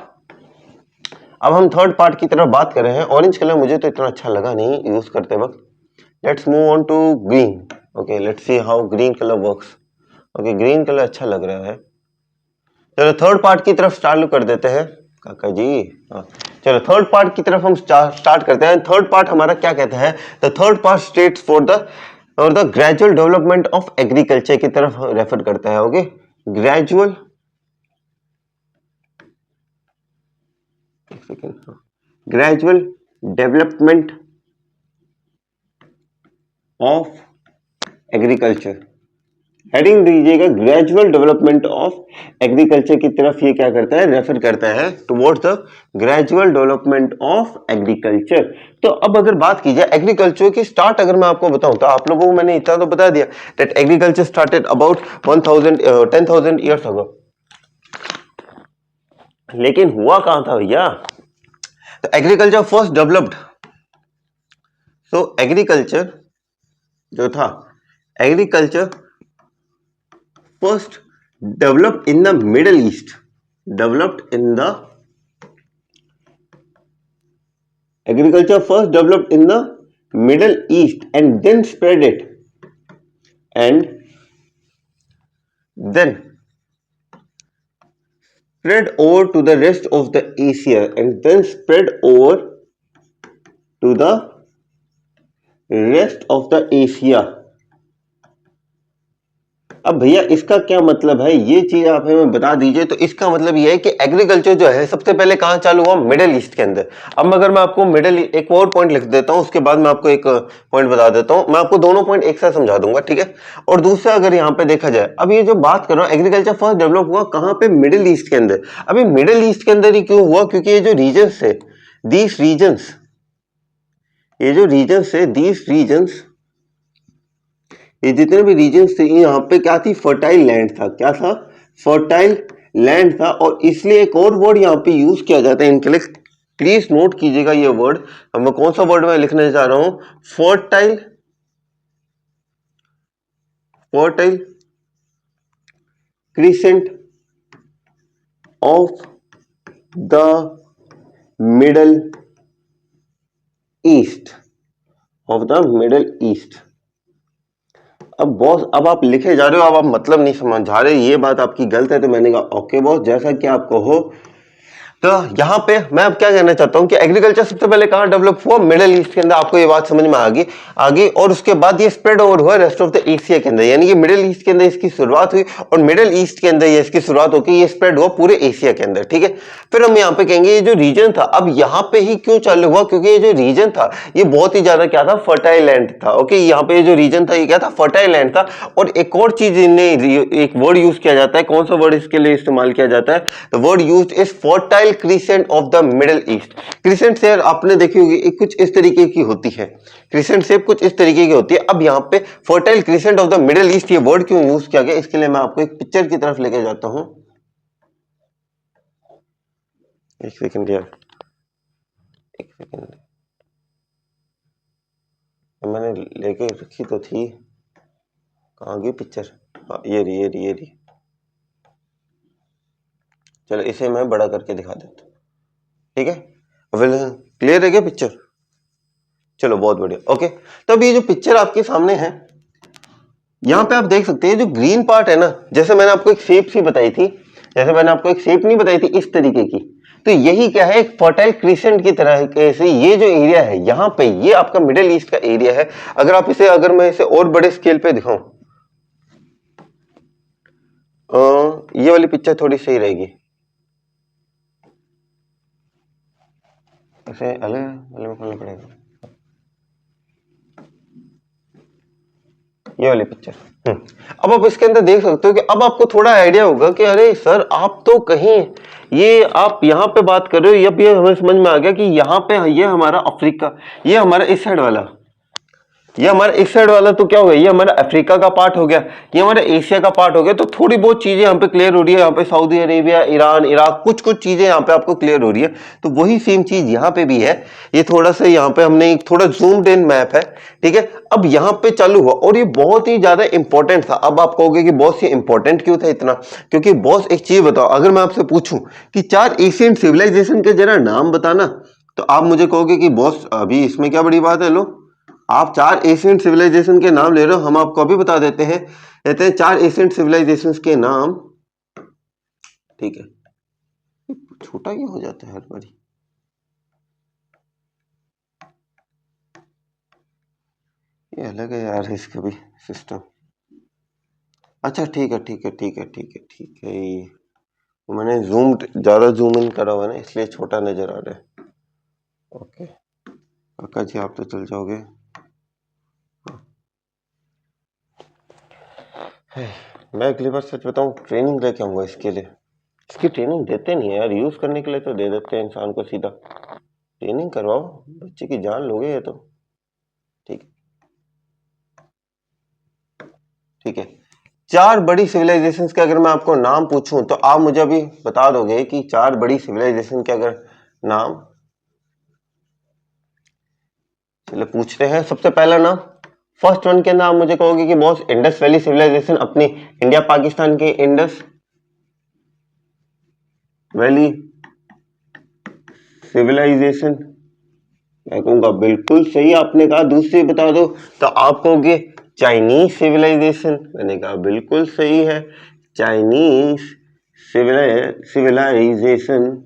अब हम थर्ड पार्ट की तरफ बात कर रहे हैं। ऑरेंज कलर मुझे तो इतना अच्छा लगा नहीं यूज करते वक्त। Let's move on to green. Okay, let's see how green colour works. Okay, green colour अच्छा लग रहा है। चलो थर्ड पार्ट की तरफ स्टार्ट कर देते हैं काका जी। चलो थर्ड पार्ट की तरफ हम स्टार्ट करते हैं। थर्ड पार्ट हमारा क्या कहता है? The third part states for the gradual development of agriculture की तरफ रेफर करता है। Okay, gradual development of agriculture, heading दीजिएगा ग्रेजुअल डेवलपमेंट ऑफ एग्रीकल्चर की तरफ। ये क्या करता है? रेफर करता है towards the gradual development of agriculture. तो अब अगर बात की जाए एग्रीकल्चर की स्टार्ट, अगर मैं आपको बताऊं तो आप लोगों को मैंने इतना तो बता दिया that agriculture started about 10,000 years ago. लेकिन हुआ कहां था भैया? तो एग्रीकल्चर फर्स्ट डेवलप्ड, सो एग्रीकल्चर जो था, agriculture first developed in the Middle East, developed in the agriculture first developed in the Middle East and then spread it, and then spread over to the rest of the Asia, and then spread over to the rest of the Asia। अब भैया इसका क्या मतलब है, ये चीज आप हमें बता दीजिए। तो इसका मतलब ये है कि एग्रीकल्चर जो है सबसे पहले कहां चालू हुआ? मिडिल ईस्ट के अंदर। अब अगर मैं आपको एक और पॉइंट लिख देता हूं, उसके बाद मैं आपको एक पॉइंट बता देता हूं। मैं आपको दोनों पॉइंट एक साथ समझा दूंगा, ठीक है? और दूसरा अगर यहाँ पे देखा जाए, अब ये जो बात कर रहा हूं एग्रीकल्चर फर्स्ट डेवलप हुआ कहां पे? मिडिल ईस्ट के अंदर। अभी मिडिल ईस्ट के अंदर ही क्यों हुआ? क्योंकि ये जो रीजन्स है, दीस रीजन्स, ये जो रीजन्स है, दीस रीजन्स, ये जितने भी रीजन्स थे, यहाँ पे क्या थी? फर्टाइल लैंड था। क्या था? फर्टाइल लैंड था। और इसलिए एक और वर्ड यहाँ पे यूज किया जाता है इनके लिए, प्लीज नोट कीजिएगा ये वर्ड। अब मैं कौन सा वर्ड मैं लिखने जा रहा हूं? Fertile, fertile crescent of the middle east, of the middle east. अब बॉस, अब आप लिखे जा रहे हो, अब आप मतलब नहीं समझा रहे, ये बात आपकी गलत है। तो मैंने कहा ओके बॉस, जैसा कि आप कहो। तो यहाँ पे मैं अब क्या कहना चाहता हूँ कि एग्रीकल्चर सबसे पहले कहाँ डेवलप हुआ? मिडिल ईस्ट के अंदर। आपको ये बात समझ में आ गई। और उसके बाद ये स्प्रेड ओवर हुआ रेस्ट ऑफ द एशिया के अंदर, यानी कि मिडिल ईस्ट के अंदर इसकी शुरुआत हुई और मिडिल ईस्ट के अंदर ये इसकी शुरुआत होकर ये स्प्रेड हुआ पूरे एशिया के अंदर, ठीक है? फिर हम यहाँ पे कहेंगे ये जो रीजन था, अब यहाँ पे ही क्यों चालू हुआ? क्योंकि ये जो रीजन था ये बहुत ही ज्यादा क्या था? फर्टाइल लैंड था। ओके, यहाँ पे जो रीजन था ये क्या था? फर्टाइल लैंड था। और एक और चीज एक वर्ड यूज किया जाता है, कौन सा वर्ड इसके लिए इस्तेमाल किया जाता है? The word used is fertile crescent of the Middle east. Crescent shape आपने देखी होगी कुछ इस तरीके की होती है, क्रिसेंट शेप कुछ इस तरीके की होती है। अब यहाँ पे fertile crescent of the Middle east ये वर्ड क्यों यूज किया गया, इसके लिए मैं आपको एक पिक्चर की तरफ लेके जाता हूं। एक सेकंड यार, एक सेकंड, मैंने लेके रखी तो थी, कहाँ गई पिक्चर? हाँ, ये रही। चलो इसे मैं बड़ा करके दिखा देता हूँ, ठीक है? क्लियर है क्या पिक्चर? चलो बहुत बढ़िया। ओके, तो अब ये जो पिक्चर आपके सामने है, यहाँ पे आप देख सकते हैं जो ग्रीन पार्ट है ना, जैसे मैंने आपको एक शेप सी बताई थी, जैसे मैंने आपको एक शेप नहीं बताई थी इस तरीके की, तो यही क्या है, एक फर्टाइल क्रिसेंट की तरह से ये जो एरिया है यहाँ पे, ये आपका मिडिल ईस्ट का एरिया है। अगर मैं इसे और बड़े स्केल पे दिखाऊं, ये वाली पिक्चर थोड़ी सही रहेगी, इसे अलग अलग खोलना पड़ेगा, ये वाली पिक्चर। अब आप इसके अंदर देख सकते हो कि अब आपको थोड़ा आइडिया होगा कि अरे सर आप तो कहीं, ये आप यहाँ पे बात कर रहे हो, अब ये हमें समझ में आ गया कि यहाँ पे ये हमारा अफ्रीका, ये हमारा इस साइड वाला, ये हमारा इस साइड वाला तो क्या हो गया, ये हमारा अफ्रीका का पार्ट हो गया, ये हमारा एशिया का पार्ट हो गया। तो थोड़ी बहुत चीजें यहाँ पे क्लियर हो रही है, यहाँ पे सऊदी अरेबिया, ईरान, इराक, कुछ कुछ चीजें यहाँ पे आपको क्लियर हो रही है। तो वही सेम चीज यहाँ पे भी है। ये थोड़ा सा यहाँ पे हमने एक थोड़ा जूम्ड इन मैप है, ठीक है। अब यहाँ पे चालू हुआ और ये बहुत ही ज्यादा इंपॉर्टेंट था। अब आप कहोगे कि बॉस ये इंपॉर्टेंट क्यों था इतना, क्योंकि बॉस एक चीज बताओ, अगर मैं आपसे पूछूं कि 4 एशियन सिविलाइजेशन के जरा नाम बताना, तो आप मुझे कहोगे कि बॉस अभी इसमें क्या बड़ी बात है, लो आप 4 एशियंट सिविलाइजेशन के नाम ले रहे हो, हम आपको अभी बता देते हैं। कहते हैं 4 एशियंट सिविलाइजेशन के नाम, ठीक है। छोटा क्यों हो जाता है हर बारी, ये अलग है यार इसका भी सिस्टम। अच्छा ठीक है ठीक है ठीक है ठीक है ठीक है, ये मैंने ज्यादा जूम इन करा हुआ है ना, इसलिए छोटा नजर आ रहा है। ओके काका जी आप तो चल जाओगे। मैं अगली बार सच बताऊं ट्रेनिंग लेके आऊंगा इसके लिए। इसकी ट्रेनिंग देते नहीं है यार, यूज करने के लिए तो दे देते हैं इंसान को सीधा, ट्रेनिंग करवाओ, बच्चे की जान लोगे ये तो। ठीक ठीक है। 4 बड़ी सिविलाइजेशंस के अगर मैं आपको नाम पूछूं तो आप मुझे अभी बता दोगे कि 4 बड़ी सिविलाइजेशन के अगर नाम, चलो पूछते हैं। सबसे पहला नाम, फर्स्ट वन के नाम मुझे कहोगे कि बॉस इंडस वैली सिविलाइजेशन, अपनी इंडिया पाकिस्तान के इंडस वैली सिविलाइजेशन, मैं कहूंगा बिल्कुल सही आपने कहा। दूसरी बता दो तो आप कहोगे चाइनीज सिविलाइजेशन, मैंने कहा बिल्कुल सही है, चाइनीज सिविलाइजेशन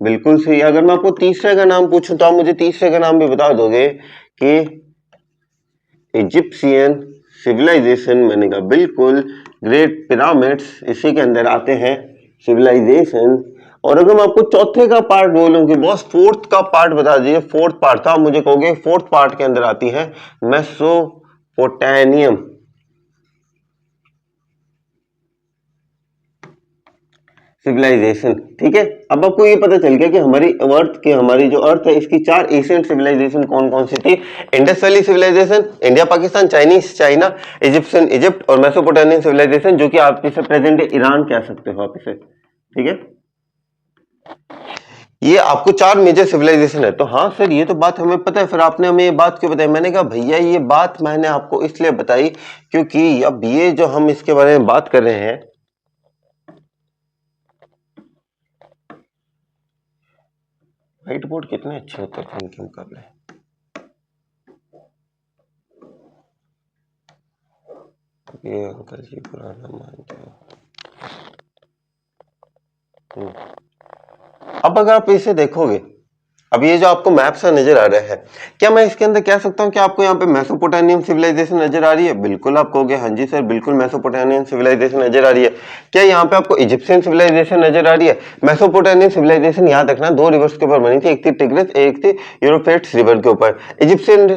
बिल्कुल सही। अगर मैं आपको तीसरे का नाम पूछूं तो आप मुझे तीसरे का नाम भी बता दोगे कि इजिप्शियन सिविलाइजेशन, मैंने कहा बिल्कुल, ग्रेट पिरामिड्स इसी के अंदर आते हैं सिविलाइजेशन। और अगर मैं आपको चौथे का पार्ट बोलूं कि बॉस फोर्थ का पार्ट बता दीजिए, फोर्थ पार्ट था, आप मुझे कहोगे फोर्थ पार्ट के अंदर आती है मेसोपोटामियम सिविलाइजेशन, ठीक है। अब आपको ये पता चल गया कि हमारी जो अर्थ है इसकी 4 एशियन सिविलाइजेशन कौन कौन सी थी। Indus valley civilisation, India Pakistan, Chinese China, Egyptian Egypt, और मेसोपोटामियन सिविलाइजेशन जो कि आप इसे प्रेजेंट डे ईरान कह सकते हो आप इसे, ठीक है। ये आपको 4 मेजर सिविलाइजेशन है। तो हाँ सर ये तो बात हमें पता है, फिर आपने हमें ये बात क्यों बताई। मैंने कहा भैया ये बात मैंने आपको इसलिए बताई क्योंकि अब ये जो हम इसके बारे में बात कर रहे हैं, व्हाइट बोर्ड कितने अच्छे होते हैं इनके मुकाबले। ये अंकल जी पुराना मानते हो। अब अगर आप इसे देखोगे, अब ये जो आपको मैप सा नजर आ रहा है, क्या मैं इसके अंदर कह सकता हूँ कि आपको यहाँ पे मेसोपोटामियन सिविलाइजेशन नजर आ रही है? बिल्कुल आप कहोगे हाँ जी सर बिल्कुल मेसोपोटामियन सिविलाइजेशन नजर आ रही है। क्या यहाँ पे आपको इजिप्शियन सिविलाइजेशन नजर आ रही है? मेसोपोटामियन सिविलाइजेशन याद रखना 2 रिवर्स के ऊपर बनी थी, एक थी टिग्रिस, एक थी यूरोफ्रेट्स रिवर के ऊपर। इजिप्शियन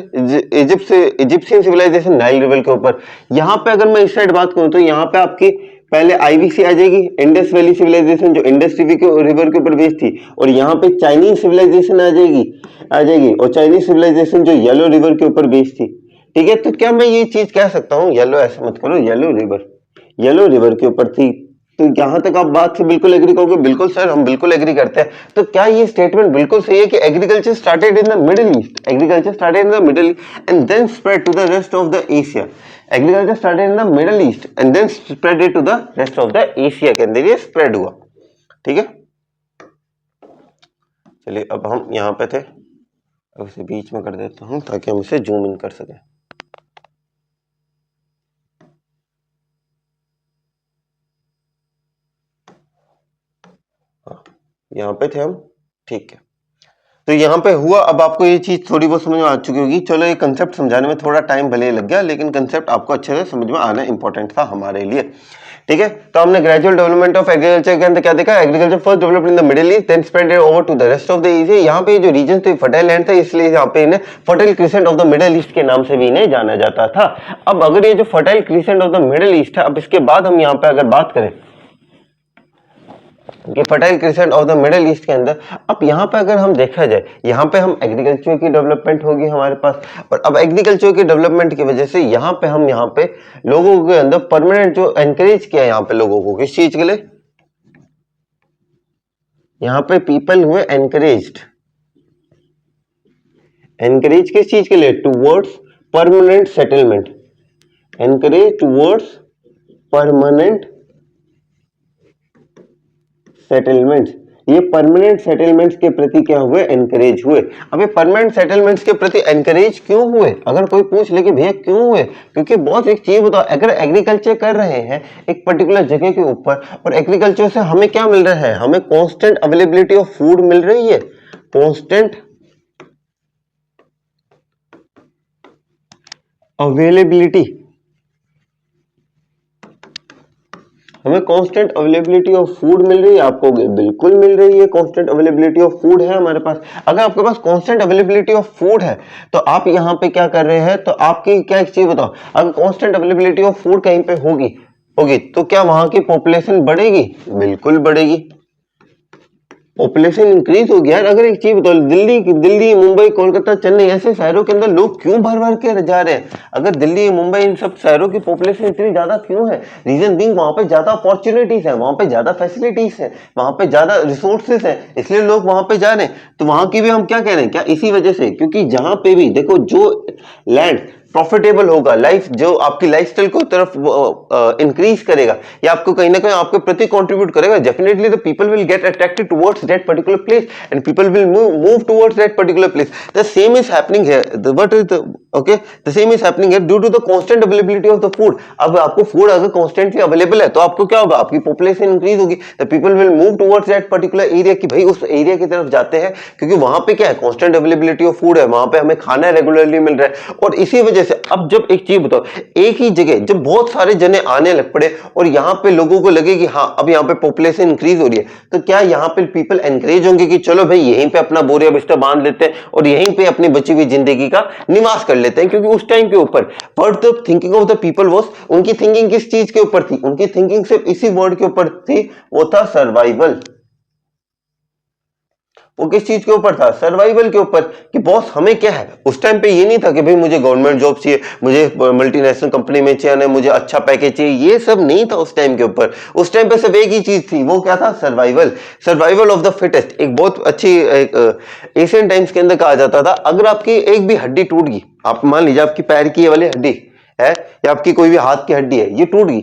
सिविलाइजेशन नाइल रिवर के ऊपर। यहाँ पे अगर मैं इस साइड बात करूँ तो यहाँ पे आपकी पहले आईवीसी आ जाएगी, इंडस वैली सिविलाइजेशन जो इंडस रिवर के ऊपर बेस्ड थी, और यहाँ पे चाइनीज सिविलाइजेशन आ जाएगी और चाइनीज सिविलाइजेशन जो येलो रिवर के ऊपर बेस्ड थी, ठीक है। तो क्या मैं ये चीज कह सकता हूँ, येलो ऐसे मत करो, येलो रिवर के ऊपर थी। तो यहां तक आप बात से बिल्कुल एग्री करोगे? बिल्कुल सर हम बिल्कुल एग्री करते हैं। तो क्या ये स्टेटमेंट बिल्कुल सही है कि agriculture started in the Middle East, agriculture started in the Middle East and then spread to the rest of the Asia. Agriculture started in the Middle East and then spread it to the rest of the Asia के अंदर ये spread हुआ, ठीक है। चलिए अब हम यहाँ पे थे, अब इसे बीच में कर देता हूँ ताकि हम इसे जूम इन कर सकें। हाँ यहाँ पे थे हम, ठीक है। तो यहाँ पे हुआ, अब आपको ये चीज थोड़ी बहुत समझ में आ चुकी होगी। चलो ये कंसेप्ट समझाने में थोड़ा टाइम भले लग गया, लेकिन कंसेप्ट आपको अच्छे से समझ में आना इंपॉर्टेंट था हमारे लिए, ठीक है। तो हमने ग्रेजुअल डेवलपमेंट ऑफ एग्रीकल्चर के अंदर क्या देखा, agriculture first developed in the Middle East, then spread over to the rest of the East. यहाँ पे जो रीजन थे फर्टाइल लैंड था, इसलिए यहाँ पे इन्हें fertile crescent of the Middle east के नाम से भी इन्हें जाना जाता था। अब अगर ये जो fertile crescent of the Middle east है, अब इसके बाद हम यहाँ पे अगर बात करें कि fertile crescent of the Middle east के अंदर, अब यहाँ पे अगर हम देखा जाए, यहाँ पे हम एग्रीकल्चर की डेवलपमेंट होगी हमारे पास, और अब एग्रीकल्चर की डेवलपमेंट की वजह से यहाँ पे लोगों के अंदर परमानेंट जो एनकरेज किया यहाँ पे लोगों को किस चीज के लिए, यहाँ पे पीपल हुए एनकरेज किस चीज के लिए, towards permanent settlement, encourage towards permanent settlements. ये परमानेंट सेटलमेंट्स के प्रति क्या हुए, एनकरेज हुए। अब ये परमानेंट सेटलमेंट्स के प्रति एनकरेज क्यों हुए, अगर कोई पूछ ले कि भैया क्यों हुए, क्योंकि बहुत एक चीज बताओ, अगर एग्रीकल्चर कर रहे हैं एक पर्टिकुलर जगह के ऊपर, और एग्रीकल्चर से हमें क्या मिल रहा है, हमें कांस्टेंट अवेलेबिलिटी ऑफ फूड मिल रही है, कांस्टेंट अवेलेबिलिटी, हमें कांस्टेंट अवेलेबिलिटी ऑफ फूड मिल रही है, आपको बिल्कुल मिल रही है, कांस्टेंट अवेलेबिलिटी ऑफ फूड है हमारे पास। अगर आपके पास कांस्टेंट अवेलेबिलिटी ऑफ फूड है, तो आप यहाँ पे क्या कर रहे हैं, तो आपकी क्या एक चीज बताओ, अगर कांस्टेंट अवेलेबिलिटी ऑफ फूड कहीं पे होगी तो क्या वहां की पॉपुलेशन बढ़ेगी, बिल्कुल बढ़ेगी, पॉपुलेशन इंक्रीज होगी। यार अगर एक चीज बताओ, दिल्ली मुंबई कोलकाता चेन्नई ऐसे शहरों के अंदर लोग क्यों भर भर के जा रहे हैं, अगर दिल्ली मुंबई इन सब शहरों की पॉपुलेशन इतनी ज्यादा क्यों है, रीजन बीइंग वहां पे ज्यादा अपॉर्चुनिटीज है, वहां पे ज्यादा फैसिलिटीज है, वहां पे ज्यादा रिसोर्सेज है, इसलिए लोग वहां पे जा रहे हैं। तो वहां की भी हम क्या कह रहे हैं, क्या इसी वजह से, क्योंकि जहां पे भी देखो जो लैंड प्रॉफिटेबल होगा, लाइफ जो आपकी लाइफस्टाइल को तरफ इंक्रीज करेगा, या आपको कहीं ना कहीं आपके प्रति कंट्रीब्यूट करेगा, definitely the people will get attracted towards that particular place and people will move towards that particular place. The same is happening here, what is the okay, the same is happening here due to the constant availability of the food. अब आपको food अगर constantly available है, तो आपको क्या होगा, आपकी population increase होगी, the people will move towards that particular area, कि भाई उस एरिया की तरफ जाते हैं, क्योंकि वहां पे क्या है, कांस्टेंट अवेलेबिलिटी ऑफ फूड है, वहां पे हमें खाना रेगुलरली मिल रहा है। और इसी वजह से अब जब एक चीज बताओ, एक ही जगह जब बहुत सारे जने आने लग पड़े और यहाँ पे लोगों को लगे कि हाँ अब यहाँ पे पॉपुलेशन इंक्रीज हो रही है, तो क्या यहाँ पे पीपल एनकरेज होंगे कि चलो भाई यहीं पे अपना बोरिया बिस्तर बांध लेते हैं और यहीं पे अपनी बची हुई जिंदगी का निवास कर लेते हैं, क्योंकि उस टाइम के ऊपर what the thinking of the people was, उनकी थिंकिंग किस चीज के ऊपर थी, उनकी थिंकिंग सिर्फ इसी वर्ड के ऊपर थी, वो था सर्वाइवल। वो किस चीज के ऊपर था, सर्वाइवल के ऊपर, कि बॉस हमें क्या है। उस टाइम पे ये नहीं था कि भाई मुझे गवर्नमेंट जॉब चाहिए, मुझे मल्टीनेशनल कंपनी में चाहिए, मुझे अच्छा पैकेज चाहिए, ये सब नहीं था उस टाइम के ऊपर। उस टाइम पे सिर्फ एक ही चीज थी, वो क्या था, survival, survival of the fittest. एक बहुत अच्छी एशियन टाइम्स के अंदर कहा जाता था, अगर आपकी एक भी हड्डी टूट गई, आप मान लीजिए आपकी पैर की ये वाली हड्डी है या आपकी कोई भी हाथ की हड्डी है, ये टूट गई,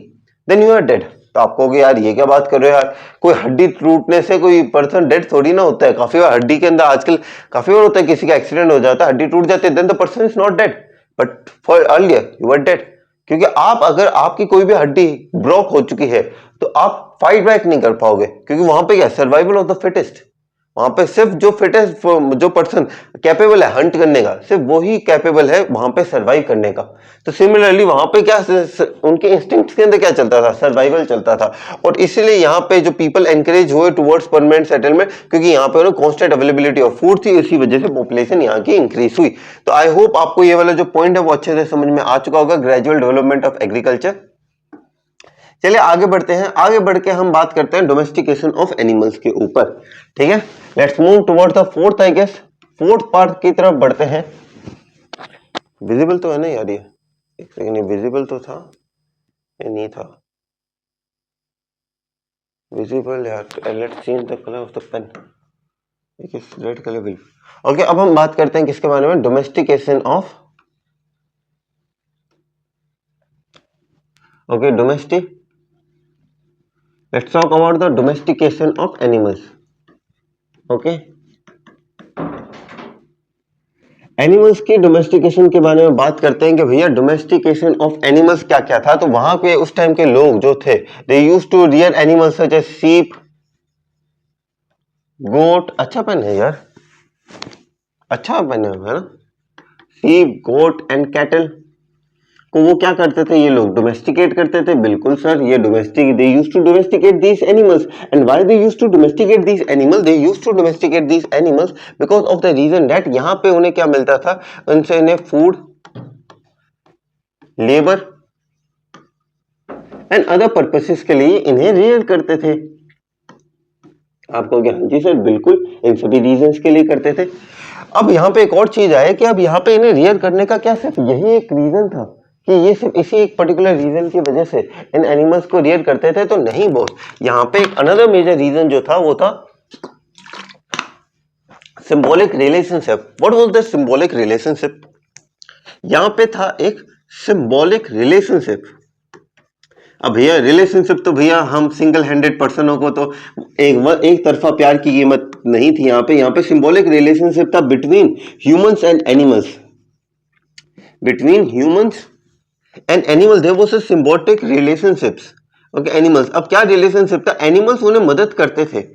देन यू आर डेड। तो आप कहोगे यार ये क्या बात कर रहे हो यार, कोई हड्डी टूटने से कोई पर्सन डेड थोड़ी ना होता है। काफी बार हड्डी के अंदर आजकल काफी बार होता है, किसी का एक्सीडेंट हो जाता है, हड्डी टूट जाती है, then the person is not dead, but for earlier you are dead. क्योंकि आप अगर आपकी कोई भी हड्डी ब्लॉक हो चुकी है, तो आप फाइट बैक नहीं कर पाओगे, क्योंकि वहां पे क्या, सर्वाइवल ऑफ द फिटेस्ट। वहां पे सिर्फ जो फिटेस्ट, जो पर्सन कैपेबल है हंट करने का, सिर्फ वही कैपेबल है वहां पे सर्वाइव करने का। तो सिमिलरली वहां पे क्या, उनके इंस्टिंक्ट्स के अंदर क्या चलता था, सर्वाइवल चलता था। और इसीलिए यहाँ पे जो पीपल एनकरेज हुए टुवर्ड्स परमानेंट सेटलमेंट, क्योंकि यहाँ पे कांस्टेंट अवेलेबिलिटी ऑफ फूड थी, इसी वजह से पॉपुलेशन यहाँ की इंक्रीज हुई। तो आई होप आपको ये वाला जो पॉइंट है वो अच्छे से समझ में आ चुका होगा, ग्रेजुअल डेवलपमेंट ऑफ एग्रीकल्चर। चलिए आगे बढ़ते हैं, आगे बढ़ के हम बात करते हैं डोमेस्टिकेशन ऑफ एनिमल्स के ऊपर, ठीक है। Let's move towards the fourth, I guess fourth part की तरफ बढ़ते हैं। विजिबल तो है ना यार, ये एक सेकंड, विजिबल तो था, ये नहीं था विजिबल यार। Let's change the colour of the pen, red colour will. Okay, अब हम बात करते हैं किसके बारे में, domestication of, okay domestic, let's talk about the domestication of animals. okay, animals की डोमेस्टिकेशन के बारे में बात करते हैं कि भैया डोमेस्टिकेशन ऑफ एनिमल्स क्या क्या था। तो वहां पे उस टाइम के लोग जो थे, they used to rear animals such as sheep, goat अच्छा पेन है यार, अच्छा पेन है ना। शीप, गोट एंड कैटल को वो क्या करते थे, ये लोग डोमेस्टिकेट करते थे। बिल्कुल सर, ये domestic, they used to domesticate these animals. And why they used to domesticate these animal, they used to domesticate these animals because of the reason that यहाँ पे उन्हें क्या मिलता था, उनसे इन्हें food, labour and other purposes के लिए इन्हें रेयर करते थे। आपको क्या, जी सर बिल्कुल, इन सभी रीजंस के लिए करते थे। अब यहाँ पे एक और चीज आए कि अब यहाँ पे इन्हें रियर करने का क्या सिर्फ यही एक रीजन था कि ये सिर्फ इसी एक पर्टिकुलर रीजन की वजह से इन एनिमल्स को रियर करते थे? तो नहीं बॉस, यहाँ पे एक अनदर मेजर रीजन जो था वो था symbolic relationship. What was the symbolic relationship? यहाँ पे था एक सिंबॉलिक रिलेशनशिप। अब भैया रिलेशनशिप तो भैया हम सिंगल हैंडेड पर्सनों को तो एक तरफा प्यार की कीमत नहीं थी। यहाँ पे सिंबॉलिक रिलेशनशिप था between humans and animals, between humans and animal there was a symbiotic relationships. Okay, animals, अब क्या रिलेशनशिप था, एनिमल्स उन्हें मदद करते थे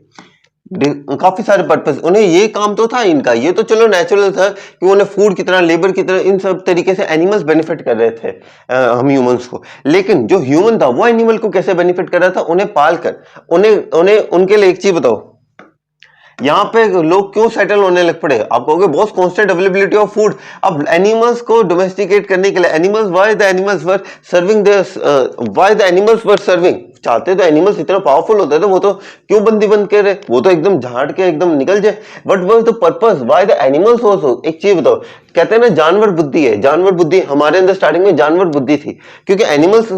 काफी सारे पर्पस, उन्हें ये काम तो था इनका, ये तो चलो नेचुरल था कि उन्हें फूड की तरह, लेबर की तरह, इन सब तरीके से एनिमल्स बेनिफिट कर रहे थे हम ह्यूमंस को। लेकिन जो ह्यूमन था वो एनिमल को कैसे बेनिफिट कर रहा था, उन्हें पाल कर, उन्हें उनके लिए एक चीज बताओ, यहाँ पे लोग क्यों सेटल होने लग पड़े? आप कहोगे boss constant availability of food. अब एनिमल्स को डोमेस्टिकेट करने के लिए animals, why the animals were serving this, why the animals were serving, चाहते तो एनिमल्स इतना पावरफुल होते थे, वो तो क्यों बंदी बन के रहे, वो तो एकदम झाड़ के एकदम निकल जाए। But was the purpose, why the animals also? एक चीज बताओ, कहते हैं ना जानवर बुद्धि है, जानवर बुद्धि हमारे अंदर स्टार्टिंग में जानवर बुद्धि थी, क्योंकि एनिमल्स,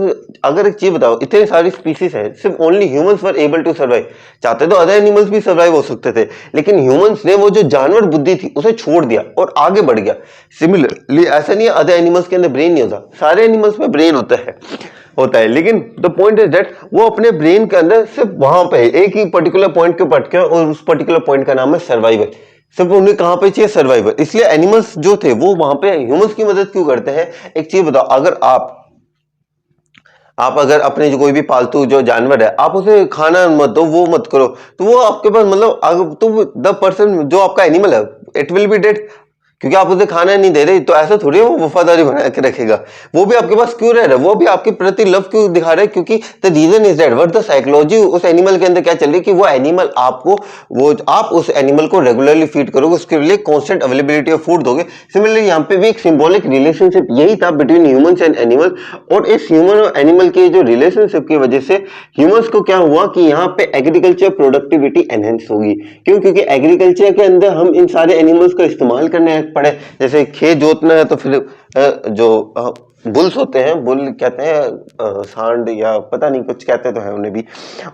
अगर एक चीज बताओ, इतने सारी स्पीसीज है, सिर्फ only humans were able to survive. चाहते तो अदर एनिमल्स भी सर्वाइव हो सकते थे, लेकिन ह्यूमंस ने वो जो जानवर बुद्धि थी उसे छोड़ दिया और आगे बढ़ गया। सिमिलरली ऐसा नहीं है अदर एनिमल्स के अंदर ब्रेन नहीं होता, सारे एनिमल्स में ब्रेन होता है, लेकिन द पॉइंट इज दैट वो अपने ब्रेन के अंदर सिर्फ वहां पे एक ही पर्टिकुलर पॉइंट के पटके, और उस पर्टिकुलर पॉइंट का नाम है सर्वाइवल। सिर्फ उन्हें कहां पे चाहिए, सर्वाइवल। इसलिए एनिमल्स जो थे वो वहां पे ह्यूमंस की मदद क्यों करते हैं? एक चीज बताओ, अगर आप अगर अपने जो कोई भी पालतू जो जानवर है, आप उसे खाना मत दो, वो मत करो, तो वो आपके पास मतलब अगर तो द पर्सन जो आपका एनिमल है इट विल बी डेड, क्योंकि आप उसे खाना नहीं दे रहे। तो ऐसा थोड़ी वो वफादारी बना के रखेगा, वो भी आपके पास क्यों रह रहा है, वो भी आपके प्रति लव क्यों दिखा रहा है? क्योंकि the reason is that what the psychology उस एनिमल के अंदर क्या चल रही है कि वो एनिमल आपको, वो आप उस एनिमल को रेगुलरली फीड करोगे, उसके लिए कांस्टेंट अवेलेबिलिटी ऑफ फूड दोगे। सिमिलरली यहाँ पे भी एक सिंबॉलिक रिलेशनशिप यही था बिटवीन ह्यूमंस एंड एनिमल, और इस ह्यूमन और एनिमल के जो रिलेशनशिप की वजह से ह्यूमंस को क्या हुआ कि यहाँ पे एग्रीकल्चर प्रोडक्टिविटी एनहेंस होगी। क्यों? क्योंकि एग्रीकल्चर के अंदर हम इन सारे एनिमल्स का इस्तेमाल करने पड़े। जैसे खेत जोतना है तो फिर जो बुल्स होते हैं, बुल कहते हैं सांड या पता नहीं कुछ कहते तो है उन्हें भी,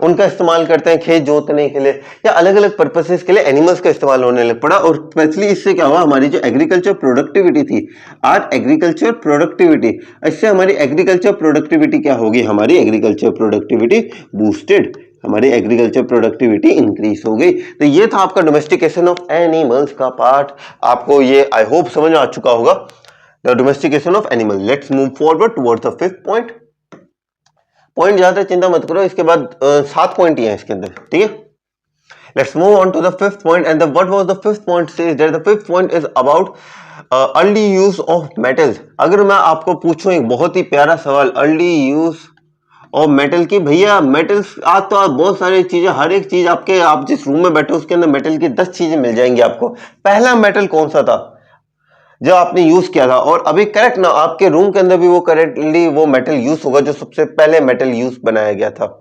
उनका इस्तेमाल करते हैं खेत जोतने के लिए या अलग अलग पर्पसेस के लिए एनिमल्स का इस्तेमाल होने लग पड़ा। और स्पेशली इससे क्या हुआ, हमारी जो एग्रीकल्चर प्रोडक्टिविटी थी, आज एग्रीकल्चर प्रोडक्टिविटी, इससे हमारी एग्रीकल्चर प्रोडक्टिविटी क्या होगी, हमारी एग्रीकल्चर प्रोडक्टिविटी बूस्टेड, हमारी एग्रीकल्चर प्रोडक्टिविटी इंक्रीज हो गई। तो ये था आपका डोमेस्टिकेशन ऑफ एनिमल्स का पार्ट। आपको ये आई होप समझ में आ चुका होगा, the domestication of animal. Let's move forward towards the fifth point. Point ज्यादा चिंता मत करो, इसके बाद 7 पॉइंट ही हैं इसके अंदर, ठीक है। Let's move on to the fifth point and what was the fifth point says that the fifth point is about early use of metals. अगर मैं आपको पूछूं एक बहुत ही प्यारा सवाल, अर्ली यूज और मेटल की, भैया मेटल्स आज तो आप बहुत सारी चीजें, हर एक चीज आपके, आप जिस रूम में बैठे उसके अंदर मेटल की 10 चीजें मिल जाएंगी आपको। पहला मेटल कौन सा था जो आपने यूज किया था? और अभी करेक्ट ना, आपके रूम के अंदर भी वो करेक्टली वो मेटल यूज होगा जो सबसे पहले मेटल यूज बनाया गया था।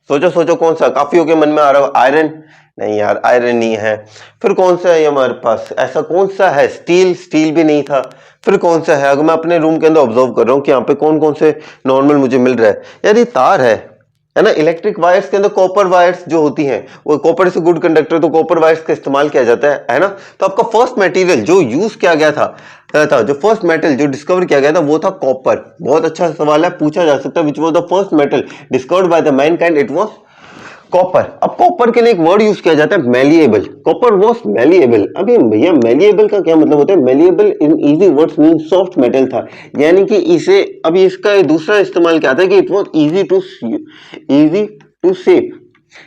सोचो सोचो कौन सा, काफी हो के मन में आ रहा हो। आयरन? नहीं यार, आयरन नहीं है। फिर कौन सा है हमारे पास, ऐसा कौन सा है? स्टील? स्टील भी नहीं था। फिर कौन सा है? अगर मैं अपने रूम के अंदर ऑब्जर्व कर रहा हूँ कि यहाँ पे कौन कौन से नॉर्मल मुझे मिल रहा है, यार ये तार है ना। इलेक्ट्रिक वायर्स के अंदर कॉपर वायर्स जो होती हैं, वो कॉपर इज गुड कंडक्टर, तो कॉपर वायर्स का इस्तेमाल किया जाता है ना। तो आपका फर्स्ट मटेरियल जो यूज किया गया था जो फर्स्ट मेटल जो डिस्कवर किया गया था वो था कॉपर। बहुत अच्छा सवाल है, पूछा जा सकता है, which was the first metal discovered by the Mankind? It was copper. अब कॉपर के लिए एक वर्ड यूज किया जाता है मेलिएबल। Copper was malleable. अभी भैया मेलिएबल का क्या मतलब होता है? Malleable in easy words mean soft metal था, यानी कि इसे, अभी इसका दूसरा इस्तेमाल क्या था कि it was easy to shape.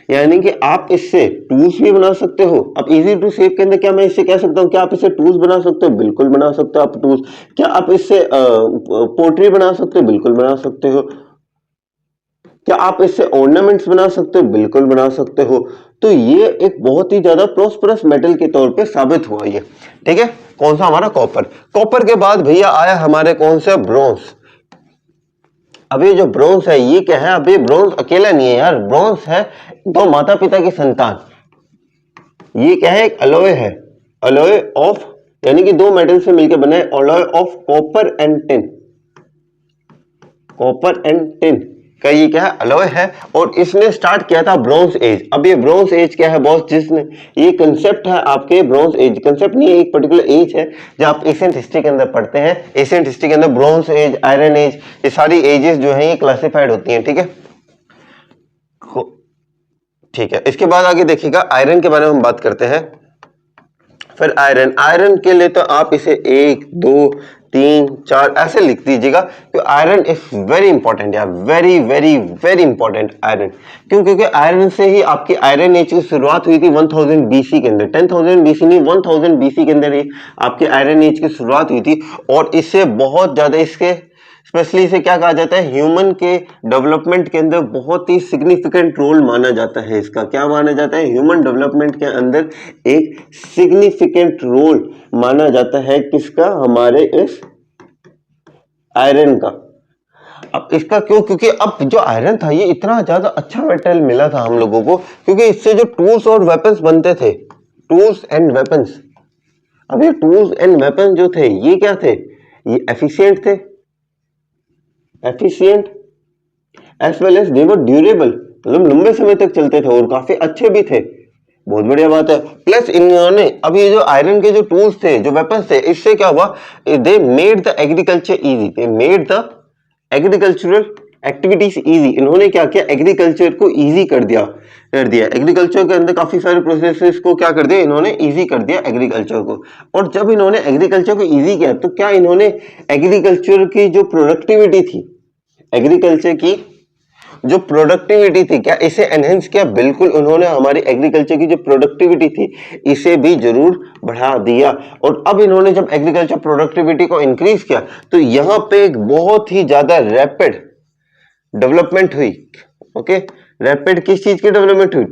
यानी कि आप इससे टूल्स भी बना सकते हो। अब इजी टू सेव के अंदर क्या मैं इससे कह सकता हूँ क्या आप इससे टूल्स बना सकते हो? बिल्कुल बना सकते हो आप टूल्स। क्या आप इससे पोट्री बना सकते हो? बिल्कुल बना सकते हो। क्या आप इससे ऑर्नामेंट्स बना सकते हो? बिल्कुल बना सकते हो। तो ये एक बहुत ही ज्यादा प्रोस्परस मेटल के तौर पे साबित हुआ ये। ठीक है, कौन सा? हमारा कॉपर। कॉपर के बाद भैया आया हमारे कौन सा? ब्रोंज। अब ये जो ब्रोंज है ये क्या है? अब ये ब्रोंज अकेला नहीं है यार, ब्रोंज है दो माता पिता की संतान। ये क्या है? एक अलॉय है, अलॉय ऑफ, यानी कि दो मेटल से मिलकर बना है, alloy of copper and tin. Copper and tin का ये क्या है? अलॉय है। और इसने स्टार्ट किया था ब्रोंज एज। अब ये ब्रोंज एज क्या है बॉस? जिसने ये कंसेप्ट है आपके ब्रोंज एज, कंसेप्ट नहीं है, एक पर्टिकुलर एज है जो आप एशियंट हिस्ट्री के अंदर पढ़ते हैं। एशियंट हिस्ट्री के अंदर ब्रोंज एज, आयरन एज, ये सारी एजेस जो है ये क्लासिफाइड होती हैं। ठीक है, ठीक है। इसके बाद आगे देखिएगा आयरन के बारे में हम बात करते हैं। फिर आयरन, आयरन के लिए तो आप इसे 1 2 3 4 ऐसे लिख दीजिएगा कि आयरन इज वेरी इंपॉर्टेंट यार, very very very important iron. क्यों? क्योंकि आयरन से ही आपकी आयरन एज की शुरुआत हुई थी 1000 बीसी के अंदर। 10,000 बीसी नहीं, 1000 बीसी के अंदर ही आपकी आयरन एज की शुरुआत हुई थी। और इससे बहुत ज्यादा इसके स्पेशली इसे क्या कहा जाता है? ह्यूमन के डेवलपमेंट के अंदर बहुत ही सिग्निफिकेंट रोल माना जाता है। इसका क्या माना जाता है? ह्यूमन डेवलपमेंट के अंदर एक सिग्निफिकेंट रोल माना जाता है। किसका? हमारे इस आयरन का। अब इसका क्यों? क्योंकि अब जो आयरन था ये इतना ज्यादा अच्छा मेटल मिला था हम लोगों को, क्योंकि इससे जो टूल्स और वेपन्स बनते थे, टूल्स एंड वेपन्स। अब ये टूल्स एंड वेपन्स जो थे ये क्या थे? ये एफिशिएंट थे, efficient as well as they were durable, मतलब लंबे समय तक चलते थे और काफी अच्छे भी थे। बहुत बढ़िया बात है। प्लस इन्होंने अब ये जो आयरन के जो टूल्स थे, जो वेपन्स थे, इससे क्या हुआ? They made the agriculture easy, they made the agricultural activities easy. इन्होंने क्या किया? एग्रीकल्चर को इजी कर दिया। एग्रीकल्चर के अंदर काफी सारे प्रोसेसेस को क्या कर दिया? इन्होंने इजी कर दिया एग्रीकल्चर को। और जब इन्होंने एग्रीकल्चर को इजी किया तो क्या इन्होंने एग्रीकल्चर की जो प्रोडक्टिविटी थी, एग्रीकल्चर की जो प्रोडक्टिविटी थी, क्या इसे एनहेंस किया? बिल्कुल, उन्होंने हमारी एग्रीकल्चर की जो प्रोडक्टिविटी थी इसे भी जरूर बढ़ा दिया। और अब इन्होंने जब एग्रीकल्चर प्रोडक्टिविटी को इंक्रीज किया तो यहां पे एक बहुत ही ज्यादा रैपिड डेवलपमेंट हुई। ओके, रैपिड किस चीज की डेवलपमेंट हुई?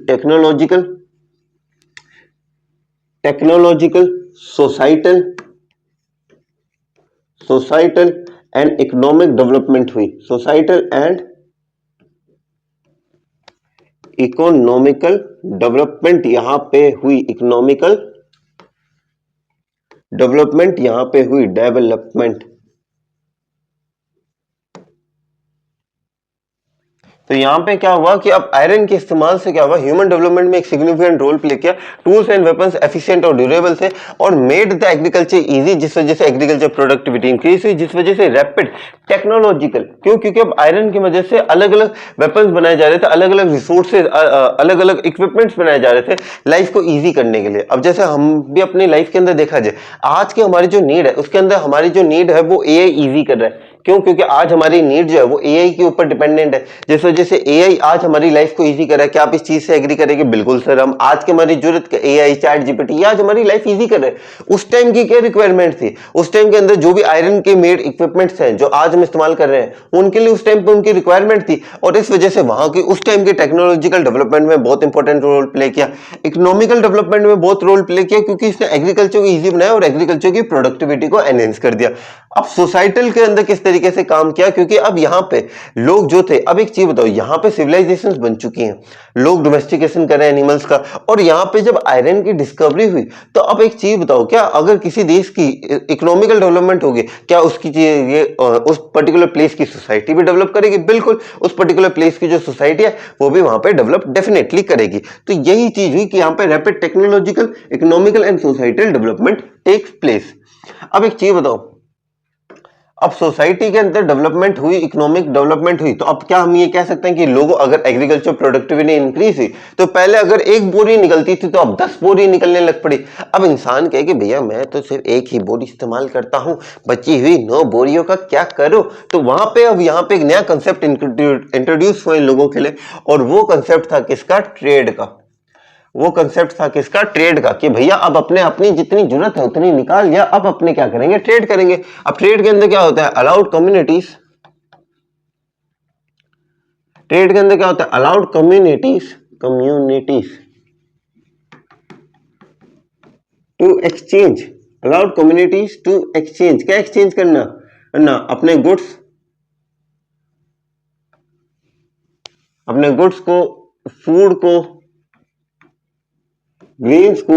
Technological, societal and economic development हुई। सोसाइटल एंड इकोनॉमिकल डेवलपमेंट यहां पे हुई, इकोनॉमिकल डेवलपमेंट यहां पे हुई, डेवलपमेंट। तो यहां पे क्या हुआ कि अब आयरन के इस्तेमाल से क्या हुआ? ह्यूमन डेवलपमेंट में एक सिग्निफिकेंट रोल प्ले किया। टूल्स एंड वेपन्स एफिशिएंट और ड्यूरेबल थे और मेड द एग्रीकल्चर इजी, जिस वजह से एग्रीकल्चर प्रोडक्टिविटी इंक्रीज हुई, जिस वजह से रैपिड टेक्नोलॉजिकल। क्यों? क्योंकि अब आयरन की वजह से अलग अलग वेपन्स बनाए जा रहे थे, अलग अलग रिसोर्सेज, अलग अलग इक्विपमेंट्स बनाए जा रहे थे लाइफ को ईजी करने के लिए। अब जैसे हम भी अपनी लाइफ के अंदर देखा जाए, आज की हमारी जो नीड है उसके अंदर हमारी जो नीड है वो एआई ईजी कर रहा है। क्यों? क्योंकि आज हमारी नीड जो है वो एआई के ऊपर डिपेंडेंट है, जिस वजह से एआई आज हमारी लाइफ को इजी कर रहा है। क्या आप इस चीज से एग्री करेंगे? बिल्कुल सर, हम आज के हमारी जरूरत एआई, चैट जीपीटी आज हमारी लाइफ इजी कर रहे हैं। उस टाइम की क्या रिक्वायरमेंट थी? उस टाइम के अंदर जो भी आयरन के मेड इक्विपमेंट्स हैं जो आज हम इस्तेमाल कर रहे हैं उनके लिए उस टाइम पे उनकी रिक्वायरमेंट थी, और इस वजह से वहां की उस टाइम के टेक्नोलॉजिकल डेवलपमेंट में बहुत इंपॉर्टेंट रोल प्ले किया, इकोनॉमिकल डेवलपमेंट में बहुत रोल प्ले किया, क्योंकि इसने एग्रीकल्चर को इजी बनाया और एग्रीकल्चर की प्रोडक्टिविटी को एनहेंस कर दिया। अब सोसाइटल के अंदर किस तरीके से काम किया? क्योंकि अब यहां पे लोग जो थे, अब एक चीज बताओ, यहां पे सिविलाइजेशंस बन चुकी हैं, लोग डोमेस्टिकेशन कर रहे हैं एनिमल्स का, और यहां पे जब आयरन की डिस्कवरी हुई तो अब एक चीज बताओ, क्या अगर किसी देश की इकोनॉमिकल डेवलपमेंट होगी, क्या उसकी ये उस पर्टिकुलर प्लेस की सोसाइटी भी डेवलप करेगी? बिल्कुल, उस पर्टिकुलर प्लेस की जो सोसाइटी है वो भी वहां पे डेवलप डेफिनेटली करेगी। तो यही चीज हुई कि यहां पे rapid technological, economical and societal development takes place. अब एक चीज बताओ, अब सोसाइटी के अंदर डेवलपमेंट हुई, इकोनॉमिक डेवलपमेंट हुई, तो अब क्या हम ये कह सकते हैं कि लोगों अगर एग्रीकल्चर प्रोडक्टिविटी इंक्रीज हुई तो पहले अगर एक बोरी निकलती थी तो अब 10 बोरी निकलने लग पड़ी। अब इंसान कहे कि भैया मैं तो सिर्फ एक ही बोरी इस्तेमाल करता हूं, बची हुई 9 बोरियों का क्या करूं। तो वहां पे अब यहाँ पे एक नया कंसेप्ट इंट्रोड्यूस हुआ इन लोगों के लिए, और वो कंसेप्ट था किसका? ट्रेड का। वो कंसेप्ट था किसका? ट्रेड का, कि भैया अब अपनी जितनी जरूरत है उतनी निकाल लिया, अब अपने क्या करेंगे? ट्रेड करेंगे। अब ट्रेड के अंदर क्या होता है? अलाउड कम्युनिटीज, ट्रेड के अंदर क्या होता है? Allowed communities to exchange, allowed communities to exchange. क्या एक्सचेंज करना? अपने गुड्स को, फूड को, ग्रेन्स को,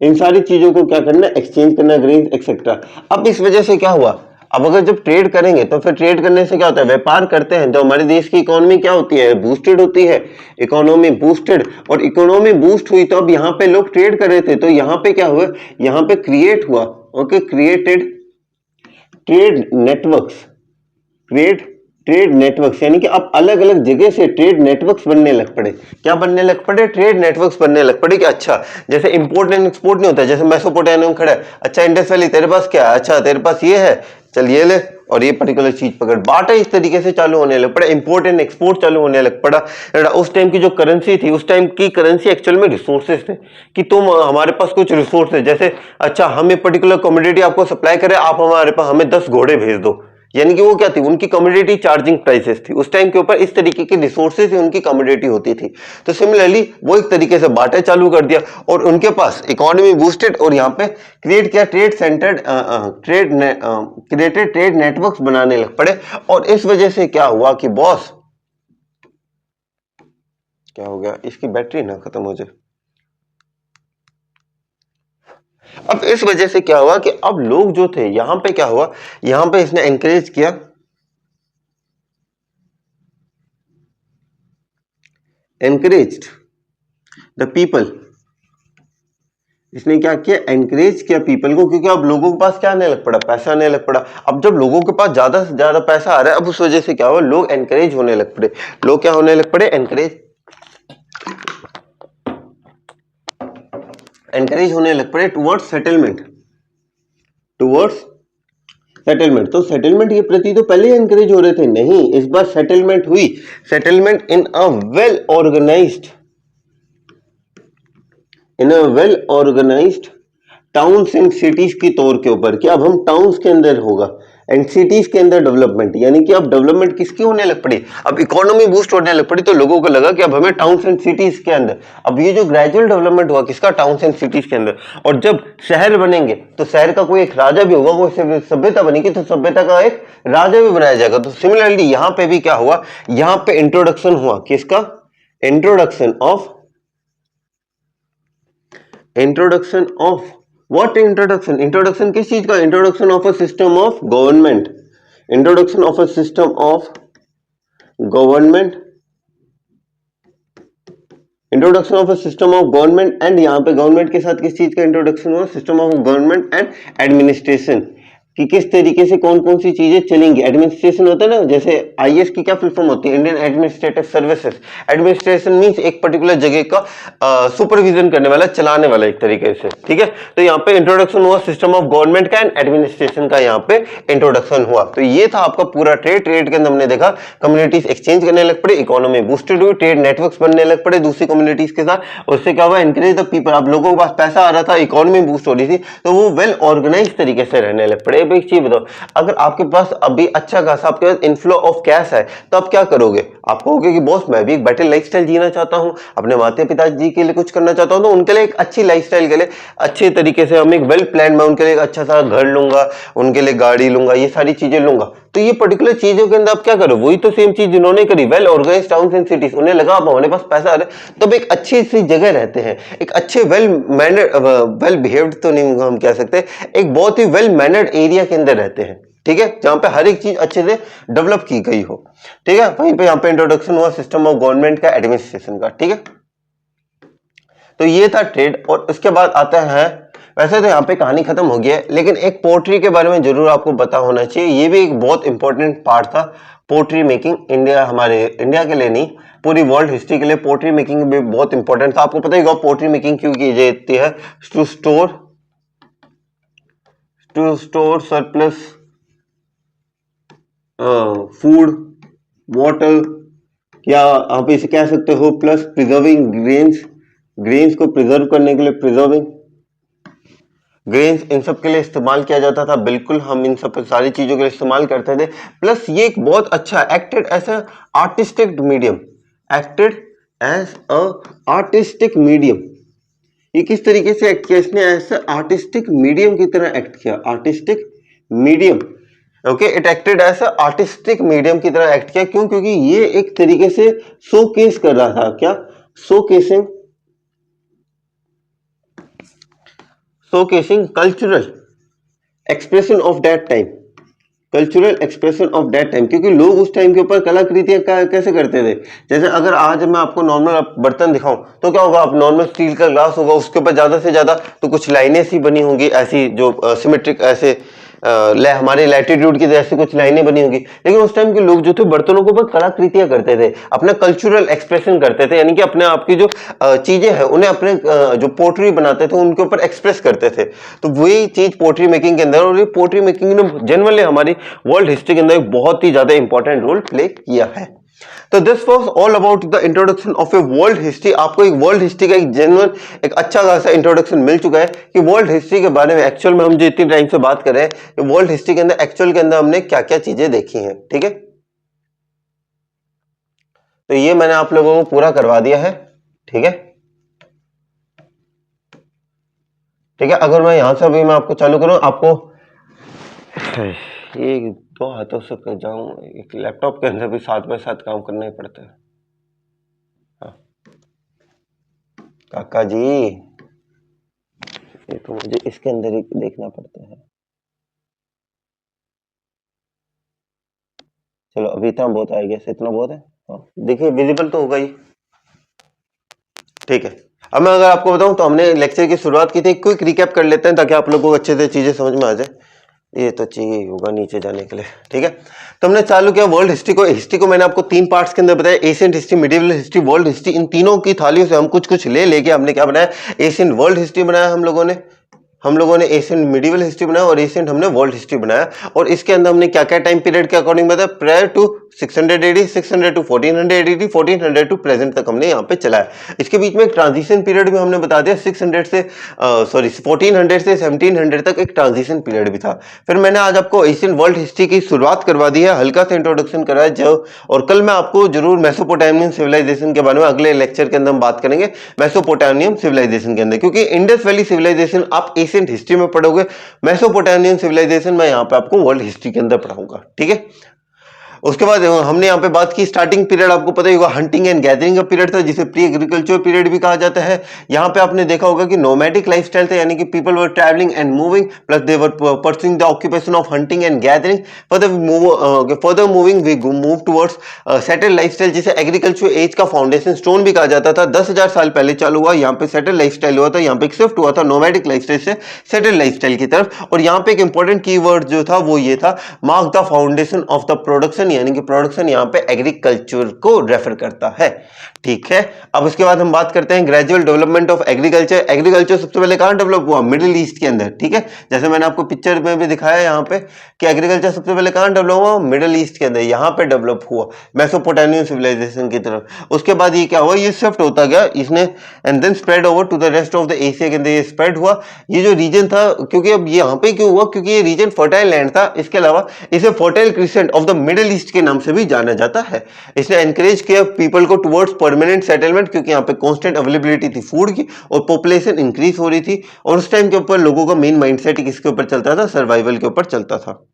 इन सारी चीजों को क्या करना? एक्सचेंज करना, ग्रेन्स एक्सेट्रा। अब इस वजह से क्या हुआ? अब अगर जब ट्रेड करेंगे तो फिर ट्रेड करने से क्या होता है? व्यापार करते हैं तो हमारे देश की इकोनॉमी क्या होती है? बूस्टेड होती है, इकोनॉमी बूस्टेड। और इकोनॉमी बूस्ट हुई तो अब यहाँ पे लोग ट्रेड कर रहे थे, तो यहाँ पे क्या हुआ? यहाँ पे क्रिएट हुआ, okay, created trade networks, trade networks, यानी कि अब अलग अलग जगह से ट्रेड नेटवर्क्स बनने लग पड़े। क्या बनने लग पड़े? ट्रेड नेटवर्क्स बनने लग पड़े। कि अच्छा जैसे इंपोर्ट एंड एक्सपोर्ट नहीं होता, जैसे मेसोपोटामिया खड़ा है, अच्छा इंडस वैली तेरे पास क्या है? अच्छा तेरे पास ये है, चल ये ले और ये पर्टिकुलर चीज पकड़। बाटा इस तरीके से चालू होने लग पड़ा, इंपोर्ट एंड एक्सपोर्ट चालू होने लग पड़ा। उस टाइम की जो करेंसी थी, उस टाइम की करेंसी एक्चुअल में रिसोर्सेज थे, कि तुम हमारे पास कुछ रिसोर्स है, जैसे अच्छा हम एक पर्टिकुलर कमोडिटी आपको सप्लाई करें, आप हमारे पास हमें 10 घोड़े भेज दो, यानी कि वो क्या थी? उनकी कमोडिटी चार्जिंग प्राइसेस थी उस टाइम के ऊपर। इस तरीके की रिसोर्सेज उनकी कमोडिटी होती थी। तो सिमिलरली वो एक तरीके से बाटा चालू कर दिया और उनके पास इकोनॉमी बूस्टेड, और यहाँ पे क्रिएट किया trade centred created trade networks बनाने लग पड़े। और इस वजह से क्या हुआ कि बॉस, क्या हो गया? इसकी बैटरी ना खत्म हो जाए। अब इस वजह से क्या हुआ कि अब लोग जो थे, यहां पे क्या हुआ? यहां पे इसने एनकरेज किया, एनकरेज्ड द पीपल, इसने क्या किया? एनकरेज किया पीपल को, क्योंकि अब लोगों के पास क्या आने लग पड़ा? पैसा आने लग पड़ा। अब जब लोगों के पास ज्यादा से ज्यादा पैसा आ रहा है, अब उस वजह से क्या हुआ? लोग एनकरेज होने लग पड़े। लोग क्या होने लग पड़े? एनकरेज होने लग पड़े टुवर्ड्स सेटलमेंट, तो सेटलमेंट के प्रति तो पहले एनकरेज हो रहे थे, नहीं, इस बार सेटलमेंट हुई। Settlement in a well organised towns and cities के तौर के ऊपर, कि अब हम टाउन्स के अंदर होगा एंड सिटीज के अंदर डेवलपमेंट, यानी कि अब डेवलपमेंट किसकी होने लग पड़ी? अब इकोनॉमी बूस्ट होने लग पड़ी, तो लोगों को लगा कि अब हमें टाउन्स एंड सिटीज के अंदर, अब ये जो ग्रेजुअल डेवलपमेंट हुआ किसका? टाउन्स एंड सिटीज के अंदर। और जब शहर बनेंगे तो शहर का कोई एक राजा भी होगा, कोई सभ्यता बनेगी तो सभ्यता का एक राजा भी बनाया जाएगा। तो सिमिलरली यहां पे भी क्या हुआ? यहां पे इंट्रोडक्शन हुआ किसका? Introduction of what? इंट्रोडक्शन किस चीज का? Introduction of a system of government, introduction of a system of government, introduction of a system of government. And यहां पे गवर्नमेंट के साथ किस चीज का इंट्रोडक्शन हुआ? System of government and administration, कि किस तरीके से कौन कौन सी चीजें चलेंगी। एडमिनिस्ट्रेशन होता है ना, जैसे आईएएस की क्या फुल फॉर्म होती है? Indian administrative services. Administration means एक पर्टिकुलर जगह का सुपरविजन करने वाला, चलाने वाला एक तरीके से, ठीक है। तो यहाँ पे इंट्रोडक्शन हुआ सिस्टम ऑफ गवर्नमेंट का एंड एडमिनिस्ट्रेशन का, यहाँ पे इंट्रोडक्शन हुआ। तो ये था आपका पूरा ट्रेड के अंदर हमने देखा कम्युनिटीज एक्सचेंज करने लग पड़े, इकोनॉमी बूस्टेड हुई, ट्रेड नेटवर्क्स बनने लग पड़े दूसरी कम्युनिटीज के साथ। उससे क्या हुआ? एनकरेज द पीपल, अब लोगों के पास पैसा आ रहा था, इकोनॉमी बूस्ट हो रही थी, तो वो वेल ऑर्गेनाइज तरीके से रहने लग पड़े। एक चीज बताओ, अगर आपके पास अभी अच्छा खासा आपके पास इनफ्लो ऑफ कैश है तो आप क्या करोगे? आप कहोगे कि बॉस मैं भी एक बेटर लाइफस्टाइल जीना चाहता हूं, अपने माता पिता जी के लिए कुछ करना चाहता हूं, तो उनके लिए एक अच्छी लाइफस्टाइल के लिए अच्छे तरीके से हम एक वेल प्लान में उनके लिए एक अच्छा सा घर लूंगा, उनके लिए गाड़ी लूंगा, ये सारी चीजें लूंगा। तो ये पर्टिकुलर चीजों के अंदर आप क्या करो? वही तो सेम चीज जिन्होंने करी, well organised towns and cities. उन्हें लगा अब हमारे पास पैसा आ रहा है, तब एक अच्छी सी जगह रहते हैं, एक अच्छे वेल बिहेव्ड तो नहीं हम कह सकते, एक बहुत ही वेल मैनर्ड एरिया के अंदर रहते हैं, ठीक है, जहां पे हर एक चीज अच्छे से डेवलप की गई हो, ठीक है। वहीं पे यहाँ पे इंट्रोडक्शन हुआ सिस्टम ऑफ गवर्नमेंट का, एडमिनिस्ट्रेशन का, ठीक है। तो ये था ट्रेड। और उसके बाद आता है वैसे तो यहाँ पे कहानी खत्म हो गया है, लेकिन एक पोट्री के बारे में जरूर आपको पता होना चाहिए। ये भी एक बहुत इंपॉर्टेंट पार्ट था पोट्री मेकिंग। इंडिया, हमारे इंडिया के लिए नहीं, पूरी वर्ल्ड हिस्ट्री के लिए पोट्री मेकिंग भी बहुत इंपॉर्टेंट था। आपको पता ही होगा पोट्री मेकिंग क्यों की जाती है? To store surplus food, water, या आप इसे कह सकते हो प्लस प्रिजर्विंग ग्रेन्स को प्रिजर्व करने के लिए प्रिजर्विंग ग्रेन्स, इन सब के लिए इस्तेमाल किया जाता था। बिल्कुल हम इन सब सारी चीजों के लिए इस्तेमाल करते थे। प्लस ये एक बहुत अच्छा acted as a artistic medium, ये किस तरीके से एक्ट किया इसने? ऐसा आर्टिस्टिक मीडियम की तरह एक्ट किया, artistic medium. Okay, it acted as artistic medium की तरह एक्ट किया। क्यों? क्योंकि ये एक तरीके से शोकेस कर रहा था। क्या? Showcasing cultural expression of that time, क्योंकि लोग उस टाइम के ऊपर कलाकृतियां कैसे करते थे। जैसे अगर आज मैं आपको नॉर्मल बर्तन दिखाऊं तो क्या होगा? आप नॉर्मल स्टील का ग्लास होगा, उसके ऊपर ज्यादा से ज्यादा तो कुछ लाइनें सी बनी होंगी, ऐसी जो सिमेट्रिक, ऐसे हमारे लैटिट्यूड की जैसे कुछ लाइनें बनी होंगी। लेकिन उस टाइम के लोग जो थे बर्तनों के ऊपर कलाकृतियां करते थे, अपना कल्चरल एक्सप्रेशन करते थे, यानी कि अपने आप की जो चीजें हैं उन्हें अपने जो पोट्री बनाते थे उनके ऊपर एक्सप्रेस करते थे। तो वही चीज पोट्री मेकिंग के अंदर, और ये पोट्री मेकिंग ने जनरली हमारी वर्ल्ड हिस्ट्री के अंदर एक बहुत ही ज्यादा इंपॉर्टेंट रोल प्ले किया है। तो this was all about the introduction of a world history. आपको एक वर्ल्ड हिस्ट्री का एक अच्छा खासा इंट्रोडक्शन मिल चुका है कि वर्ल्ड हिस्ट्री के बारे में एक्चुअल में हम जो इतनी टाइम से बात कर रहे हैं, वर्ल्ड हिस्ट्री के अंदर एक्चुअल के अंदर हमने क्या क्या चीजें देखी हैं। ठीक है, तो ये मैंने आप लोगों को पूरा करवा दिया है। ठीक है, अगर मैं यहां से अभी मैं आपको चालू करूं, आपको ये दो हाथों से कर जाऊं, एक लैपटॉप के अंदर भी साथ में साथ काम करना ही पड़ता है। हाँ काका जी, ये तो मुझे इसके अंदर ही देखना पड़ता है। चलो अभी इतना बहुत आएगा, इतना बहुत है। हाँ देखिए, विजिबल तो होगा ही। ठीक है, अब मैं अगर आपको बताऊं तो हमने लेक्चर की शुरुआत की थी, क्विक रिकैप कर लेते हैं ताकि आप लोगों को अच्छे से चीजें समझ में आ जाए। ये तो चाहिए होगा नीचे जाने के लिए। ठीक है, तो हमने चालू किया वर्ल्ड हिस्ट्री को मैंने आपको 3 पार्ट्स के अंदर बताया, ancient history, medieval history, world history. इन तीनों की थालियों से हम कुछ लेके हमने क्या बनाया? एशियंट वर्ल्ड हिस्ट्री बनाया हम लोगों ने एशियंट मिडिवल हिस्ट्री बनाया और एशियंट हमने वर्ल्ड हिस्ट्री बनाया। और इसके अंदर हमने क्या क्या टाइम पीरियड के अकॉर्डिंग बताया? Prior to 600 AD, 600 to 1400 AD, 1400 to present तक हमने यहाँ पे चलाया। इसके बीच में एक ट्रांजिशन पीरियड भी हमने बता दिया, 1400 से 1700 तक एक ट्रांजिशन पीरियड भी था। फिर मैंने आज आपको एशियन वर्ल्ड हिस्ट्री की शुरुआत करवा दी है, हल्का सा इंट्रोडक्शन कराया जो, और कल मैं आपको जरूर मेसोपोटामियन सिविलाइजेशन के बारे में अगले लेक्चर के अंदर हम बात करेंगे, मेसोपोटामियन सिविलाइजेशन के अंदर, क्योंकि इंडस वैली सिविलाइजेशन आप एशियंट हिस्ट्री में पढ़ोगे, मेसोपोटामियन सिविलाइजेशन मैं यहाँ पे आपको वर्ल्ड हिस्ट्री के अंदर पढ़ाऊंगा। ठीक है, उसके बाद हमने यहाँ पे बात की स्टार्टिंग पीरियड, आपको पता ही होगा हंटिंग एंड गैदरिंग का पीरियड था, जिसे प्री एग्रीकल्चर पीरियड भी कहा जाता है। यहाँ पे आपने देखा होगा कि नोमैडिक लाइफस्टाइल था, यानी कि people were travelling and moving, plus they were pursuing the occupation of hunting and gathering. Further moving we move towards settled lifestyle, जिसे एग्रीकल्चर एज का फाउंडेशन स्टोन भी कहा जाता था। 10,000 साल पहले चालू हुआ, यहाँ पे सेटल्ड लाइफस्टाइल हुआ था, यहाँ पे शिफ्ट हुआ था नोमैडिक लाइफस्टाइल से सेटल्ड लाइफस्टाइल की तरफ। और यहाँ पे एक इंपॉर्टेंट कीवर्ड जो था वो ये था, mark the foundation of the production, यानी कि प्रोडक्शन यहाँ पे एग्रीकल्चर को रेफर करता है। ठीक है, अब उसके बाद हम बात करते हैं gradual development of agriculture. Agriculture सबसे पहले कहां डेवलप हुआ? मिडिल ईस्ट के अंदर। ठीक है, जैसे मैंने आपको पिक्चर में भी दिखाया यहाँ पे कि एग्रीकल्चर सबसे पहले कहां डेवलप हुआ? मिडिल ईस्ट के अंदर, यहाँ पे डेवलप हुआ मेसोपोटामियन सिविलाइजेशन की तरफ। उसके बाद ये क्या हुआ? ये शिफ्ट होता गया इसने, and then spread over to the rest of the Asia के अंदर ये स्प्रेड हुआ। ये जो रीजन था, क्योंकि अब यहाँ पे क्यों हुआ? क्योंकि ये रीजन फर्टाइल लैंड था, इसके अलावा इसे fertile crescent of the Middle east के नाम से भी जाना जाता है। इसने एनकरेज किया पीपल को टुवर्ड्स परमानेंट सेटलमेंट, क्योंकि यहाँ पे कांस्टेंट अवेलेबिलिटी थी फूड की और पॉपुलेशन इंक्रीज हो रही थी। और उस टाइम के ऊपर लोगों का मेन माइंडसेट किसके ऊपर चलता था? सर्वाइवल के ऊपर चलता था।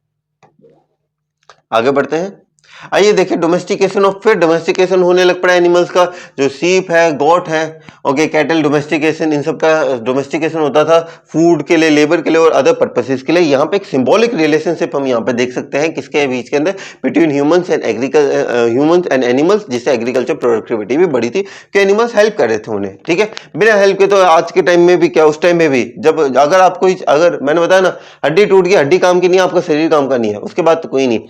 आगे बढ़ते हैं। आइए देखिए डोमेस्टिकेशन ऑफ फिर डोमेस्टिकेशन होने लग पड़ा एनिमल्स का, जो सीप है, गोट है, ओके, कैटल, डोमेस्टिकेशन, इन सब का डोमेस्टिकेशन होता था फूड के लिए, लेबर के लिए और अदर पर्पसेस के लिए। यहाँ पे एक सिंबॉलिक रिलेशनशिप हम यहाँ पे देख सकते हैं किसके बीच के अंदर, बिटवीन ह्यूमंस एंड एनिमल्स, जिससे एग्रीकल्चर प्रोडक्टिविटी भी बढ़ी थी कि एनिमल्स हेल्प कर रहे थे उन्हें, ठीक है। बिना हेल्प के तो आज के टाइम में भी क्या, उस टाइम में भी जब अगर आपको, अगर मैंने बताया ना हड्डी टूट गई, हड्डी काम की नहीं है, आपका शरीर काम का नहीं है, उसके बाद तो कोई नहीं।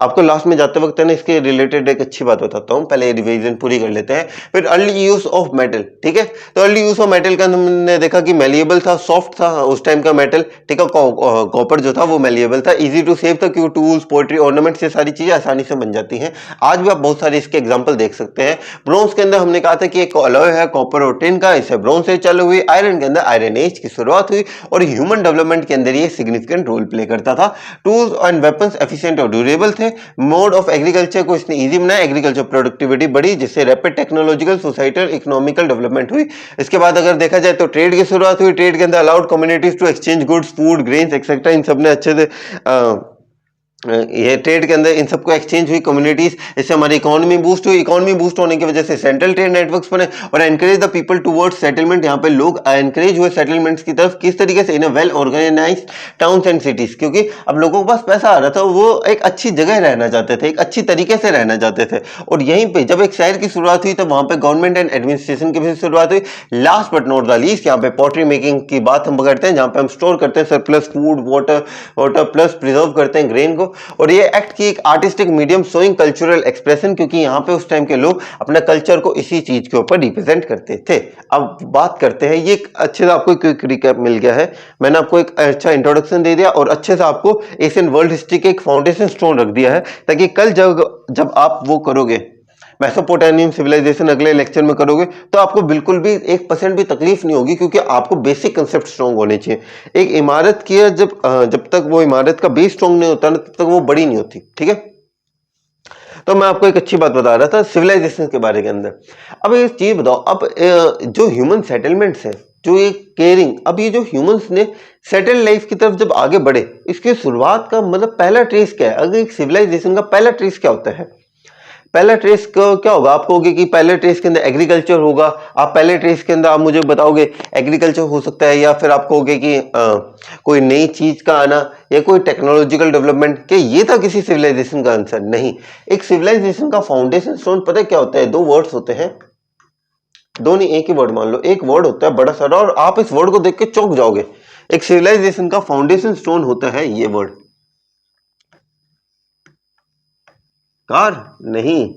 आपको लास्ट में जाते वक्त ना इसके रिलेटेड एक अच्छी बात बताता हूँ, पहले रिवीजन पूरी कर लेते हैं। फिर अर्ली यूज ऑफ मेटल, ठीक है। तो अर्ली यूज ऑफ मेटल का हमने देखा कि मेलिएबल था, सॉफ्ट था उस टाइम का मेटल, ठीक है। कॉपर जो था वो मेलिएबल था, इजी टू सेव था, क्योंकि टूल्स, पोएट्री, ऑर्नामेंट्स, ये सारी चीजें आसानी से बन जाती हैं। आज भी आप बहुत सारे इसके एग्जाम्पल देख सकते हैं। ब्रॉन्ज के अंदर हमने कहा था कि एक अलॉय है कॉपर और टिन का, इसे ब्रॉन्ज से चालू हुई। आयरन के अंदर आयरन एज की शुरुआत हुई और ह्यूमन डेवलपमेंट के अंदर ये सिग्निफिकेंट रोल प्ले करता था। टूल्स एंड वेपन्स एफिशिएंट और ड्यूरेबल थे। मोड ऑफ एग्रीकल्चर को इसने इजी बनाया, एग्रीकल्चर प्रोडक्टिविटी बढ़ी, जिससे rapid technological, societal, economical development हुई। इसके बाद अगर देखा जाए तो ट्रेड की शुरुआत हुई। ट्रेड के अंदर allowed communities to exchange goods, food, grains etcetera, इन सब ने अच्छे से ये ट्रेड के अंदर इन सबको एक्सचेंज हुई कम्युनिटीज, इससे हमारी इकोनॉमी बूस्ट हुई। इकोनॉमी बूस्ट होने की वजह से सेंट्रल ट्रेड नेटवर्क्स बने और encourage the people towards settlement. यहाँ पे लोग एनकरेज हुए सेटलमेंट्स की तरफ, किस तरीके से, in well organised towns and cities, क्योंकि अब लोगों के पास पैसा आ रहा था, वो एक अच्छी जगह रहना चाहते थे, एक अच्छी तरीके से रहना चाहते थे। और यहीं पे जब एक शहर की शुरुआत हुई, तब वहां पे गवर्नमेंट एंड एडमिनिस्ट्रेशन की भी शुरुआत हुई। Last but not the least, यहाँ पे पॉटरी मेकिंग की बात हम करते हैं, जहाँ पे हम स्टोर करते हैं surplus food, water plus preserve करते हैं ग्रेन को। और ये एक्ट की एक artistic medium showing cultural expression, क्योंकि यहाँ पे उस टाइम के लोग अपने कल्चर को इसी चीज के ऊपर रिप्रेजेंट करते थे। अब बात करते हैं, ये अच्छे से आपको क्विक रिकैप मिल गया है, मैंने आपको एक अच्छा इंट्रोडक्शन दे दिया और अच्छे से आपको एशियन वर्ल्ड हिस्ट्री के एक फाउंडेशन स्टोन रख दिया है, ताकि कल जब आप वो करोगे मेसोपोटामियन सिविलाइजेशन अगले लेक्चर में करोगे, तो आपको बिल्कुल भी 1% भी तकलीफ नहीं होगी, क्योंकि आपको बेसिक कंसेप्ट स्ट्रॉन्ग होने चाहिए। एक इमारत की जब तक वो इमारत का बेस स्ट्रॉन्ग नहीं होता ना, तब तक वो बड़ी नहीं होती, ठीक है। तो मैं आपको एक अच्छी बात बता रहा था सिविलाइजेशन के बारे के अंदर। अब एक चीज बताओ, अब जो ह्यूमन सेटलमेंट्स है, जो ये केयरिंग, अब ये जो ह्यूमंस ने सेटल लाइफ की तरफ जब आगे बढ़े, इसकी शुरुआत का मतलब पहला ट्रेस क्या है? अगर एक सिविलाइजेशन का पहला ट्रेस क्या होता है? पहला ट्रेस क्या होगा? आप कहोगे कि पहले ट्रेस के अंदर एग्रीकल्चर होगा। आप पहले ट्रेस के अंदर आप मुझे बताओगे एग्रीकल्चर हो सकता है, या फिर आप कहोगे कि कोई नई चीज का आना या कोई टेक्नोलॉजिकल डेवलपमेंट, कि ये था किसी सिविलाइजेशन का आंसर? नहीं। एक सिविलाइजेशन का फाउंडेशन स्टोन पता है क्या होता है? 2 वर्ड्स होते हैं, दो नहीं, एक ही वर्ड मान लो। एक वर्ड होता है बड़ा सारा, और आप इस वर्ड को देख के चौंक जाओगे। एक सिविलाइजेशन का फाउंडेशन स्टोन होता है ये वर्ड, कार नहीं,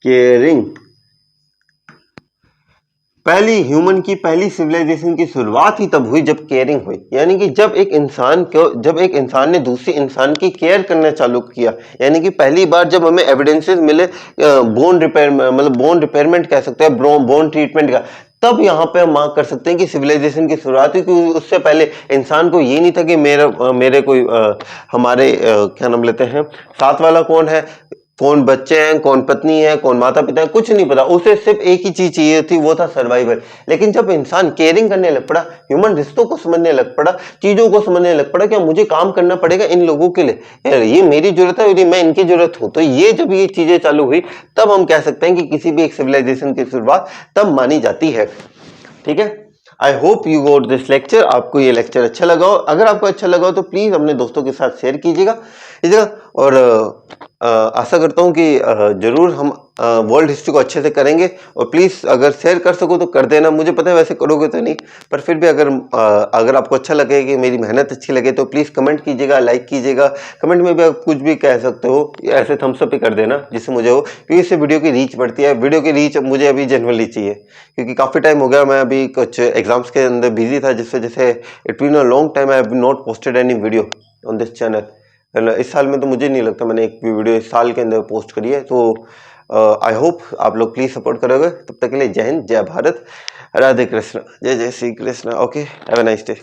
केयरिंग। पहली ह्यूमन की पहली सिविलाइजेशन की शुरुआत ही तब हुई जब केयरिंग हुई, यानी कि जब एक इंसान ने दूसरे इंसान की केयर करना चालू किया, यानी कि पहली बार जब हमें एविडेंसेस मिले बोन रिपेयर, मतलब बोन रिपेयरमेंट कह सकते हैं, बोन ट्रीटमेंट का, तब यहाँ पे हम मार्क कर सकते हैं कि सिविलाइजेशन की शुरुआत हुई। क्योंकि उससे पहले इंसान को ये नहीं था कि मेरे कोई हमारे क्या नाम लेते हैं, साथ वाला कौन है, कौन बच्चे हैं, कौन पत्नी है, कौन माता पिता है, कुछ नहीं पता। उसे सिर्फ एक ही चीज चाहिए थी, वो था सर्वाइवल। लेकिन जब इंसान केयरिंग करने लग पड़ा, ह्यूमन रिश्तों को समझने लग पड़ा, चीजों को समझने लग पड़ा कि मुझे काम करना पड़ेगा इन लोगों के लिए, यार ये मेरी जरूरत है और मैं इनकी जरूरत हूं, तो ये जब ये चीजें चालू हुई, तब हम कह सकते हैं कि किसी भी एक सिविलाइजेशन की शुरुआत तब मानी जाती है, ठीक है। I hope you got this lecture. आपको ये लेक्चर अच्छा लगा हो, अगर आपको अच्छा लगा हो तो प्लीज अपने दोस्तों के साथ शेयर कीजिएगा, और आशा करता हूँ कि जरूर हम वर्ल्ड हिस्ट्री को अच्छे से करेंगे। और प्लीज अगर शेयर कर सको तो कर देना, मुझे पता है वैसे करोगे तो नहीं, पर फिर भी अगर आपको अच्छा लगे, कि मेरी मेहनत अच्छी लगे, तो प्लीज कमेंट कीजिएगा, लाइक कीजिएगा। कमेंट में भी आप कुछ भी कह सकते हो, ऐसे थम्स अप ही कर देना जिससे मुझे हो, क्योंकि इससे वीडियो की रीच बढ़ती है। वीडियो की रीच मुझे अभी जनरली चाहिए, क्योंकि काफी टाइम हो गया, मैं अभी कुछ एग्जाम्स के अंदर बिजी था, जिस वजह से it been a long time I have not posted any video on this channel. इस साल में तो मुझे नहीं लगता मैंने एक भी वीडियो इस साल के अंदर पोस्ट करी है। तो आई होप आप लोग प्लीज सपोर्ट करोगे। तब तक के लिए जय हिंद, जय भारत, राधे कृष्ण, जय जय Shri Krishna. Okay, have a nice day.